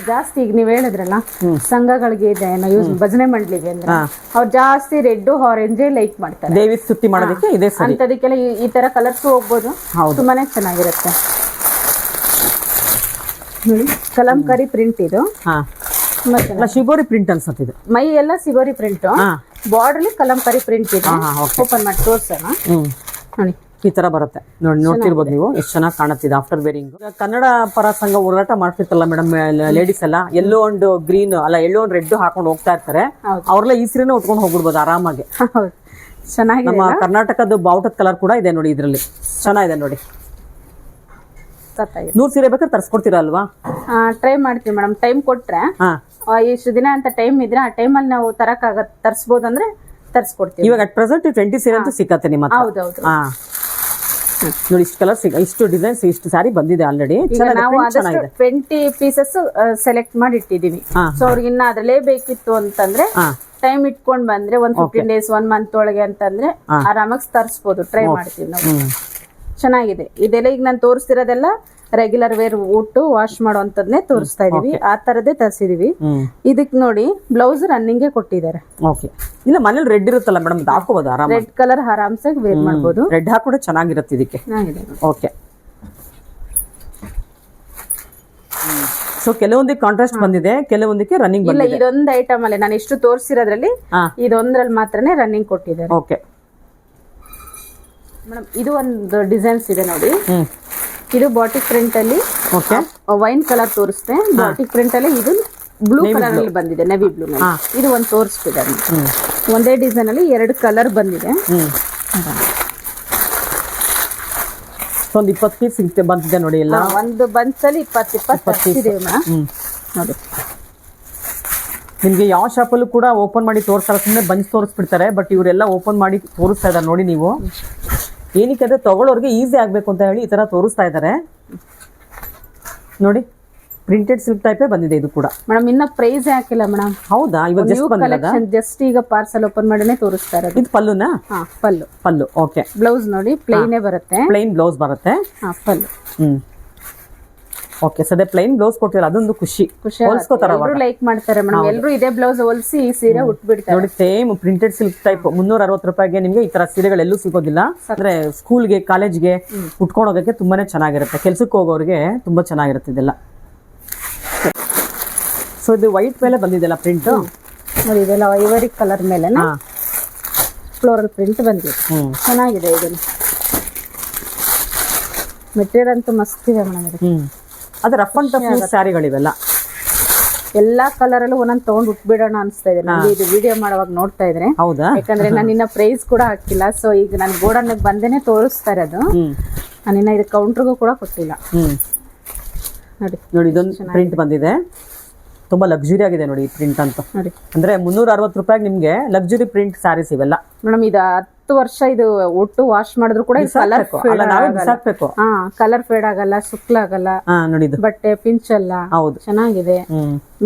ಜಾಸ್ತಿ ಈಗ ನೀವ್ ಹೇಳಿದ್ರಲ್ಲ ಸಂಘಗಳಿಗೆ ಇದೆ ಯೂಸ್, ಭಜನೆ ಮಂಡಳಿಗೆ ಅಂದ್ರೆ ಅವ್ರು ಜಾಸ್ತಿ ರೆಡ್ ಆರೆಂಜ್ ಲೈಕ್ ಮಾಡ್ತಾರೆ. ದೇವಿ ಸ್ತುತಿ ಮಾಡೋದಕ್ಕೆ ಇದೆ ಸರಿ. ಅಂತದಕ್ಕೆಲ್ಲ ಈ ತರ ಕಲರ್ಸ್ ಹೋಗ್ಬೋದು, ತುಂಬಾನೇ ಚೆನ್ನಾಗಿರುತ್ತೆ. ಕಲಂಕಾರಿ ಪ್ರಿಂಟ್ ಇದು, ಶಿಬೋರಿ ಪ್ರಿಂಟ್ ಅನ್ಸುತ್ತೆ. ಮೈ ಎಲ್ಲ shibori print, border Kalamkari print ಇದೆ. ಓಪನ್ ಮಾಡಿ ತೋರ್ಸೋಣ ನೋಡಿ. ಈ ತರ ಬರುತ್ತೆ ನೋಡಿ, ನೋಡ್ತಿರ್ಬೋದು ನೀವು ಎಷ್ಟು ಚೆನ್ನಾಗಿ ಕಾಣುತ್ತಿದೆ ಆಫ್ಟರ್ ವೇರಿಂಗ್. ಕನ್ನಡ ಪರ ಸಂಘ ಹೋರಾಟ ಮಾಡ್ತಿರ್ತಲ್ಲ ಮೇಡಮ್ ಲೇಡೀಸ್ ಎಲ್ಲ, ಎಲ್ಲೋ ಒಂದು ಗ್ರೀನ್ ಅಲ್ಲ ಎಲ್ಲೋ ಒಂದು ರೆಡ್ ಹಾಕೊಂಡು ಹೋಗ್ತಾ ಇರ್ತಾರೆ. ಅವ್ರೆಲ್ಲ ಈ ಸೀರೆನೇ ಉಟ್ಕೊಂಡು ಹೋಗ್ಬಿಡ್ಬೋದು ಆರಾಮಾಗಿ. ಚೆನ್ನಾಗಿ ನಮ್ಮ ಕರ್ನಾಟಕದ ಬಾವುಟದ ಕಲರ್ ಕೂಡ ಇದೆ ನೋಡಿ ಇದ್ರಲ್ಲಿ, ಚೆನ್ನಾಗಿದೆ ನೋಡಿ. 100 ಸೀರೆ ಬೇಕಾದ್ರೆ ತರ್ಸ್ಕೊಡ್ತೀರಾ ಅಲ್ವಾ? ಟ್ರೈ ಮಾಡ್ತೀವಿ ಮೇಡಮ್. ಟೈಮ್ ಕೊಟ್ರೆ ಇಷ್ಟು ದಿನ ಅಂತ ಟೈಮ್ ಇದ್ರೆ ಆ ಟೈಮಲ್ಲಿ ನಾವು ತರಿಸಬಹುದು ಅಂದ್ರೆ ತರ್ಸ್ಕೊಡ್ತೀವಿ. ಇವಾಗ ಅಟ್ ಪ್ರೆಸೆಂಟ್ 20 ಸೀರೆ ಅಂತೂ ಸಿಕ್ಕತ್ತೆ ನಿಮ್ಮ ಹತ್ರ. ಹೌದೌದು ನೋಡಿ, ಇಷ್ಟು ಕಲರ್ ಇಷ್ಟು ಡಿಸೈನ್ಸ್ ಇಷ್ಟು ಸ್ಯಾರಿ ಬಂದಿದೆ ಆಲ್ರೆಡಿ. ನಾವು ಆದಷ್ಟು 20 ಪೀಸಸ್ ಸೆಲೆಕ್ಟ್ ಮಾಡಿ ಇಟ್ಟಿದೀವಿ. ಸೊ ಅವ್ರಿಗೆ ಇನ್ನ ಅದ್ರಲ್ಲೇ ಬೇಕಿತ್ತು ಅಂತಂದ್ರೆ ಟೈಮ್ ಇಟ್ಕೊಂಡ್ ಬಂದ್ರೆ ಒಂದ್ 15 ಡೇಸ್ 1 ಮಂತ್ ಒಳಗೆ ಅಂತಂದ್ರೆ ಆರಾಮಾಗಿ ತರಿಸಬಹುದು. ಟ್ರೈ ಮಾಡ್ತೀವಿ ನಾವು. ಚೆನ್ನಾಗಿದೆ ಇದೆಲ್ಲ. ಈಗ ನಾನು ತೋರಿಸ್ತಿರೋದೆಲ್ಲ ರೆಗ್ಯುಲರ್ ವೇರ್ ಉಟ್ಟು ವಾಶ್ ಮಾಡುವಂತದ್ನೇ ತೋರಿಸ್ತಾ ಇದೀವಿ. ಆ ತರದೇ ತರಿಸಿದೀವಿ. ಇದಕ್ ನೋಡಿ ಬ್ಲೌಸ್ ರನ್ನಿಂಗ್ ಕೊಟ್ಟಿದ್ದಾರೆ. ಇಲ್ಲ ಮನೇಲಿ ರೆಡ್ ಇರುತ್ತಲ್ಲ ಮೇಡಮ್, ಹಾಕೋಬಹುದು ಆರಾಮ. ರೆಡ್ ಕಲರ್ ಆರಾಮ್ಸಾಗಿ ವೇರ್ ಮಾಡಬಹುದು. ರೆಡ್ ಹಾಕೊಂಡ್ರೆ ಚೆನ್ನಾಗಿರುತ್ತೆ ಇದಕ್ಕೆ. ಓಕೆ. ಸೊ ಕೆಲವೊಂದಕ್ಕೆ ಕಾಂಟ್ರಾಸ್ಟ್ ಬಂದಿದೆ, ಕೆಲವೊಂದಕ್ಕೆ ರನ್ನಿಂಗ್ ಬಂದಿದೆ. ಇಲ್ಲ, ಇದೊಂದು ಐಟಮ್ ಅಲ್ಲೇ ನಾನು ಇಷ್ಟು ತೋರಿಸಿರೋದ್ರಲ್ಲಿ ಇದೊಂದ್ರಲ್ಲಿ ಮಾತ್ರನೇ ರನ್ನಿಂಗ್ ಕೊಟ್ಟಿದ್ದಾರೆ. ಓಕೆ ಮೇಡಮ್, ಇದು ಒಂದು ಡಿಸೈನ್ಸ್ ಇದೆ ನೋಡಿ. ಇದು ಬಾಟಿಕ್ ಪ್ರಿಂಟ್ ಅಲ್ಲಿ ವೈನ್ ಕಲರ್ ತೋರಿಸ್ತೆ. ಬಾಟಿಕ್ ಪ್ರಿಂಟ್ ಅಲ್ಲಿ ಇದು ಬ್ಲೂ ಕಲರ್ ಅಲ್ಲಿ ಬಂದಿದೆ, ನೆವಿ ಬ್ಲೂ. ಇದು ಒಂದು ತೋರಿಸ್ತಿದ್ದಾರೆ. ಒಂದೇ ಡಿಸೈನ್ ಅಲ್ಲಿ 2 ಕಲರ್ ಬಂದಿದೆ. ಒಂದು 20 ಪೀಸ್ ಸಿಗುತ್ತೆ ಬಂದಿದೆ ನೋಡಿ. ಎಲ್ಲ ಒಂದು ಬಂಚ್ ಅಲ್ಲಿ 20 ಇದೆ ನೋಡಿ. ನಿಮ್ಗೆ ಯಾವ ಶಾಪಲ್ಲೂ ಕೂಡ ಓಪನ್ ಮಾಡಿ ತೋರಿಸ್ತಾರೆ, ಸುಮ್ಮನೆ ಬಂಚ್ ತೋರಿಸ್ಬಿಡ್ತಾರೆ. ಬಟ್ ಇವರೆಲ್ಲ ಓಪನ್ ಮಾಡಿ ತೋರಿಸ್ತಾ ಇದ್ದಾರೆ ನೋಡಿ. ನೀವು ಏನಕ್ಕೆ ಅಂದ್ರೆ ತಗೊಳ್ಳೋರ್ಗೆ ಈಸಿ ಆಗ್ಬೇಕು ಅಂತ ಹೇಳಿ ಈ ತರ ತೋರಿಸ್ತಾ ಇದ್ದಾರೆ ನೋಡಿ. ಪ್ರಿಂಟೆಡ್ ಸಿಲ್ಕ್ ಟೈಪೇ ಬಂದಿದೆ ಇದು ಕೂಡ ಮೇಡಮ್. ಇನ್ನ ಪ್ರೈಸ್ ಹಾಕಿಲ್ಲ ಮೇಡಮ್. ಹೌದಾ? ಇವಾಗ ಜಸ್ಟ್ ಈಗ ಪಾರ್ಸಲ್ ಓಪನ್ ಮಾಡಿನೇ ತೋರಿಸ್ತಾ ಇರೋದು. ಇದು ಪಲ್ಲುನಾ? ಪಲ್ಲು. ಓಕೆ. ಬ್ಲೌಸ್ ನೋಡಿ ಪ್ಲೈನ್ ಬರುತ್ತೆ, ಪ್ಲೈನ್ ಬ್ಲೌಸ್ ಬರುತ್ತೆ. ಪಲ್ಲು. ಓಕೆ. ಸದ್ಯ ಪ್ಲೈನ್ ಬ್ಲೌಸ್ ಕೊಟ್ಟಿಲ್ಲ, ಅದೊಂದು ಖುಷಿ. ಲೈಕ್ ಮಾಡ್ತಾರೆ ಮೇಡಮ್. ಎಲ್ಲರೂ ಇದೇ ಬ್ಲೌಸ್ ಹೊಲಿಸಿ ಈ ಸೀರೆ ಉಟ್ಬಿಡ್ತಾರೆ ನೋಡಿ. ಸೇಮ್ ಪ್ರಿಂಟೆಡ್ ಸಿಲ್ಕ್ ಟೈಪ್ 360 ರೂಪಾಯಿಗೆ ನಿಮ್ಗೆ ಈ ತರ ಸೀರೆಗಳೆಲ್ಲೂ ಸಿಗೋದಿಲ್ಲ. ಅಂದ್ರೆ ಸ್ಕೂಲ್ಗೆ ಕಾಲೇಜ್ಗೆ ಉಟ್ಕೊಂಡು ಹೋಗೋಕೆ ತುಂಬಾನೇ ಚೆನ್ನಾಗಿರುತ್ತೆ. ಕೆಲ್ಸಕ್ಕೆ ಹೋಗೋರಿಗೆ ತುಂಬಾ ಚೆನ್ನಾಗಿರುತ್ತೆ ಇದೆಲ್ಲ. ಸೊ ಇದು ವೈಟ್ ಮೇಲೆ ಬಂದಿದೆಲ್ಲ ಪ್ರಿಂಟ್ ನೋಡಿ. ಇದೆಲ್ಲ ಐವರಿ ಕಲರ್ ಮೇಲೆ ಫ್ಲೋರಲ್ ಪ್ರಿಂಟ್ ಬಂದಿದೆ. ಚೆನ್ನಾಗಿದೆ. ಇದನ್ನು ಮೆಟೀರಿಯಲ್ ಅಂತೂ ಮಸ್ತ್ ಇದೆ ಮೇಡಮ್. ಅದು ರಫ್ ಅಂಡ್ ಟಫ್ ಸ್ಯಾರಿಗಳಿವೆಲ್ಲ. ಎಲ್ಲಾ ಕಲರ್ ಅಲ್ಲೂ ಒಂದೊಂದು ತಗೊಂಡು ಉಟ್ಬಿಡೋಣ ಅನ್ಸ್ತಾ ಇದೆ ನನಗೆ ಇದು ವಿಡಿಯೋ ಮಾಡುವಾಗ ನೋಡ್ತಾ ಇದ್ರೆ. ಹೌದಾ? ಯಾಕಂದ್ರೆ ನಾನು ಇನ್ನ ಪ್ರೈಸ್ ಕೂಡ ಹಾಕಿಲ್ಲ. ಸೊ ಈಗ ನಾನು ಗೋಡನ್ ಬಂದೇನೆ ತೋರಿಸ್ತಾ ಇರೋದು. ನಾನಿನ್ನ ಇದು ಕೌಂಟರ್ಗೂ ಕೂಡ ಕೊಟ್ಟಿಲ್ಲ ನೋಡಿ. ಇದೊಂದು ಪ್ರಿಂಟ್ ಬಂದಿದೆ. ತುಂಬಾ ಲಕ್ಸುರಿ ಆಗಿದೆ ನೋಡಿ ಈ ಪ್ರಿಂಟ್ ಅಂತೂ. ನೋಡಿ ಅಂದ್ರೆ 360 ರೂಪಾಯಿಗೆ ನಿಮ್ಗೆ ಲಕ್ಸುರಿ ಪ್ರಿಂಟ್ ಸ್ಯಾರೀಸ್ ಇವೆಲ್ಲ. ಮೇಡಮ್ ಇದು 10 ವರ್ಷ ಇದು ಒಟ್ಟು ವಾಶ್ ಮಾಡಿದ್ರು ಕೂಡ ಕಲರ್ ಫೇಡ್ ಬಿಸಾಕ್ಬೇಕು. ಕಲರ್ ಫೇಡ್ ಆಗಲ್ಲ, ಸುಕ್ಲಾಗಲ್ಲ. ನೋಡಿ ಇದು ಬಟ್ಟೆ ಪಿಂಚ್ ಅಲ್ಲ. ಹೌದು, ಚೆನ್ನಾಗಿದೆ.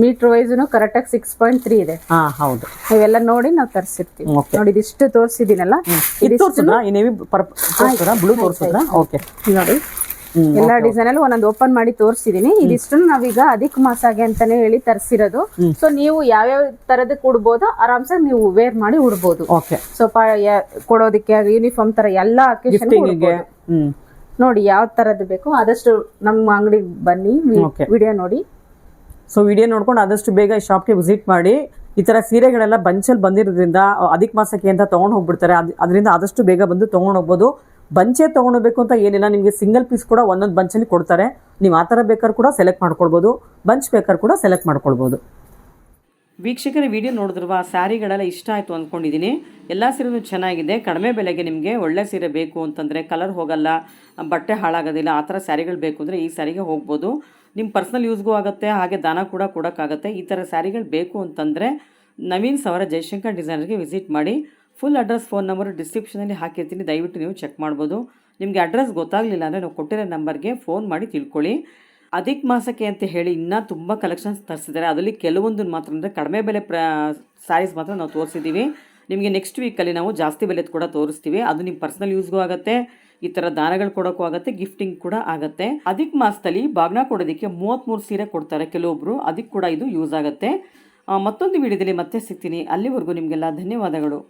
ಮೀಟರ್ ವೈಸ್ ಕರೆಕ್ಟ್ ಆಗಿ 6.3 ಇದೆ. ಹೌದು. ಇವೆಲ್ಲ ನೋಡಿ ನಾವು ತರಿಸಿರ್ತೀವಿ. ನೋಡಿ ಇದಿಷ್ಟು ತೋರಿಸಿದೀನಲ್ಲ, ಬ್ಲೂ ತೋರಿಸಿದ್ರ? ಓಕೆ, ನೋಡಿ ಎಲ್ಲಾ ಡಿಸೈನ್ ಅಲ್ಲಿ ಒಂದೊಂದು ಓಪನ್ ಮಾಡಿ ತೋರಿಸಿದೀನಿ. ಇದಿಷ್ಟು ನಾವೀಗ ಅಧಿಕ ಮಾಸಾಗೆ ಅಂತಾನೆ ಹೇಳಿ ತರಿಸಿರೋದು. ಸೊ ನೀವು ಯಾವ್ಯಾವ ತರದ ಕೊಡ್ಬೋದು, ಆರಾಮ್ಸೆ ನೀವು ವೇರ್ ಮಾಡಿ ಉಡ್ಬೋದು. ಸೊ ಕೊಡೋದಕ್ಕೆ ಯೂನಿಫಾರ್ಮ್ ತರ ಎಲ್ಲಾ ಅಕೇಶನ್ ನೋಡಿ ಯಾವ ತರದ್ದು ಬೇಕು ಆದಷ್ಟು ನಮ್ಮ ಅಂಗಡಿಗೆ ಬನ್ನಿ, ವಿಡಿಯೋ ನೋಡಿ. ಸೊ ವಿಡಿಯೋ ನೋಡ್ಕೊಂಡು ಆದಷ್ಟು ಬೇಗ ಈ ಶಾಪ್ಗೆ ವಿಸಿಟ್ ಮಾಡಿ. ಈ ತರ ಸೀರೆಗಳೆಲ್ಲ ಬಂಚಲ್ಲಿ ಬಂದಿರೋದ್ರಿಂದ ಅಧಿಕ ಮಾಸಕ್ಕೆ ಅಂತ ತಗೊಂಡ್ ಹೋಗ್ಬಿಡ್ತಾರೆ. ಅದರಿಂದ ಆದಷ್ಟು ಬೇಗ ಬಂದು ತಗೊಂಡ್ ಹೋಗ್ಬೋದು. ಬಂಚೆ ತಗೊಂಡೋಗ್ಬೇಕು ಅಂತ ಏನಿಲ್ಲ, ನಿಮಗೆ ಸಿಂಗಲ್ ಪೀಸ್ ಕೂಡ ಒಂದೊಂದು ಬಂಚಲ್ಲಿ ಕೊಡ್ತಾರೆ. ನೀವು ಆ ಥರ ಬೇಕಾದ್ರೂ ಕೂಡ ಸೆಲೆಕ್ಟ್ ಮಾಡ್ಕೊಳ್ಬೋದು, ಬಂಚ್ ಬೇಕಾದ್ರೂ ಕೂಡ ಸೆಲೆಕ್ಟ್ ಮಾಡ್ಕೊಳ್ಬೋದು. ವೀಕ್ಷಕರ ವಿಡಿಯೋ ನೋಡಿದ್ರವಾ, ಸ್ಯಾರಿಗಳೆಲ್ಲ ಇಷ್ಟ ಆಯಿತು ಅಂದ್ಕೊಂಡಿದ್ದೀನಿ. ಎಲ್ಲ ಸೀರೆನೂ ಚೆನ್ನಾಗಿದೆ, ಕಡಿಮೆ ಬೆಲೆಗೆ ನಿಮಗೆ ಒಳ್ಳೆ ಸೀರೆ ಬೇಕು ಅಂತಂದರೆ, ಕಲರ್ ಹೋಗಲ್ಲ, ಬಟ್ಟೆ ಹಾಳಾಗೋದಿಲ್ಲ, ಆ ಥರ ಸ್ಯಾರಿಗಳು ಬೇಕು ಅಂದರೆ ಈ ಸ್ಯಾರಿಗೆ ಹೋಗ್ಬೋದು. ನಿಮ್ಮ ಪರ್ಸ್ನಲ್ ಯೂಸ್ಗೂ ಆಗುತ್ತೆ, ಹಾಗೆ ದಾನ ಕೂಡ ಕೊಡೋಕ್ಕಾಗತ್ತೆ. ಈ ಥರ ಸ್ಯಾರಿಗಳು ಬೇಕು ಅಂತಂದರೆ ನವೀನ್ ಸವರ ಜಯಶಂಕರ್ ಡಿಸೈನರ್ಗೆ ವಿಸಿಟ್ ಮಾಡಿ. ಫುಲ್ ಅಡ್ರೆಸ್, ಫೋನ್ ನಂಬರ್ ಡಿಸ್ಕ್ರಿಪ್ಷನಲ್ಲಿ ಹಾಕಿರ್ತೀನಿ, ದಯವಿಟ್ಟು ನೀವು ಚೆಕ್ ಮಾಡ್ಬೋದು. ನಿಮಗೆ ಅಡ್ರೆಸ್ ಗೊತ್ತಾಗಲಿಲ್ಲ ಅಂದರೆ ನಾವು ಕೊಟ್ಟಿರೋ ನಂಬರ್ಗೆ ಫೋನ್ ಮಾಡಿ ತಿಳ್ಕೊಳ್ಳಿ. ಅಧಿಕ ಮಾಸಕ್ಕೆ ಅಂತ ಹೇಳಿ ಇನ್ನೂ ತುಂಬ ಕಲೆಕ್ಷನ್ಸ್ ತರಿಸಿದ್ದಾರೆ. ಅದರಲ್ಲಿ ಕೆಲವೊಂದು ಮಾತ್ರ ಅಂದರೆ ಕಡಿಮೆ ಬೆಲೆ ಸ್ಯಾರೀಸ್ ಮಾತ್ರ ನಾವು ತೋರಿಸಿದ್ದೀವಿ. ನಿಮಗೆ ನೆಕ್ಸ್ಟ್ ವೀಕಲ್ಲಿ ನಾವು ಜಾಸ್ತಿ ಬೆಲೆದು ಕೂಡ ತೋರಿಸ್ತೀವಿ. ಅದು ನಿಮ್ಮ ಪರ್ಸನಲ್ ಯೂಸ್ಗೂ ಆಗುತ್ತೆ, ಈ ಥರ ದಾನಗಳು ಕೊಡೋಕ್ಕೂ ಆಗುತ್ತೆ, ಗಿಫ್ಟಿಂಗ್ ಕೂಡ ಆಗುತ್ತೆ. ಅಧಿಕ ಮಾಸದಲ್ಲಿ ಬಾಗ್ನ ಕೊಡೋದಕ್ಕೆ 33 ಸೀರೆ ಕೊಡ್ತಾರೆ ಕೆಲವೊಬ್ಬರು, ಅದಕ್ಕೆ ಕೂಡ ಇದು ಯೂಸ್ ಆಗುತ್ತೆ. ಮತ್ತೊಂದು ವಿಡಿಯೋದಲ್ಲಿ ಮತ್ತೆ ಸಿಗ್ತೀನಿ. ಅಲ್ಲಿವರೆಗೂ ನಿಮಗೆಲ್ಲ ಧನ್ಯವಾದಗಳು.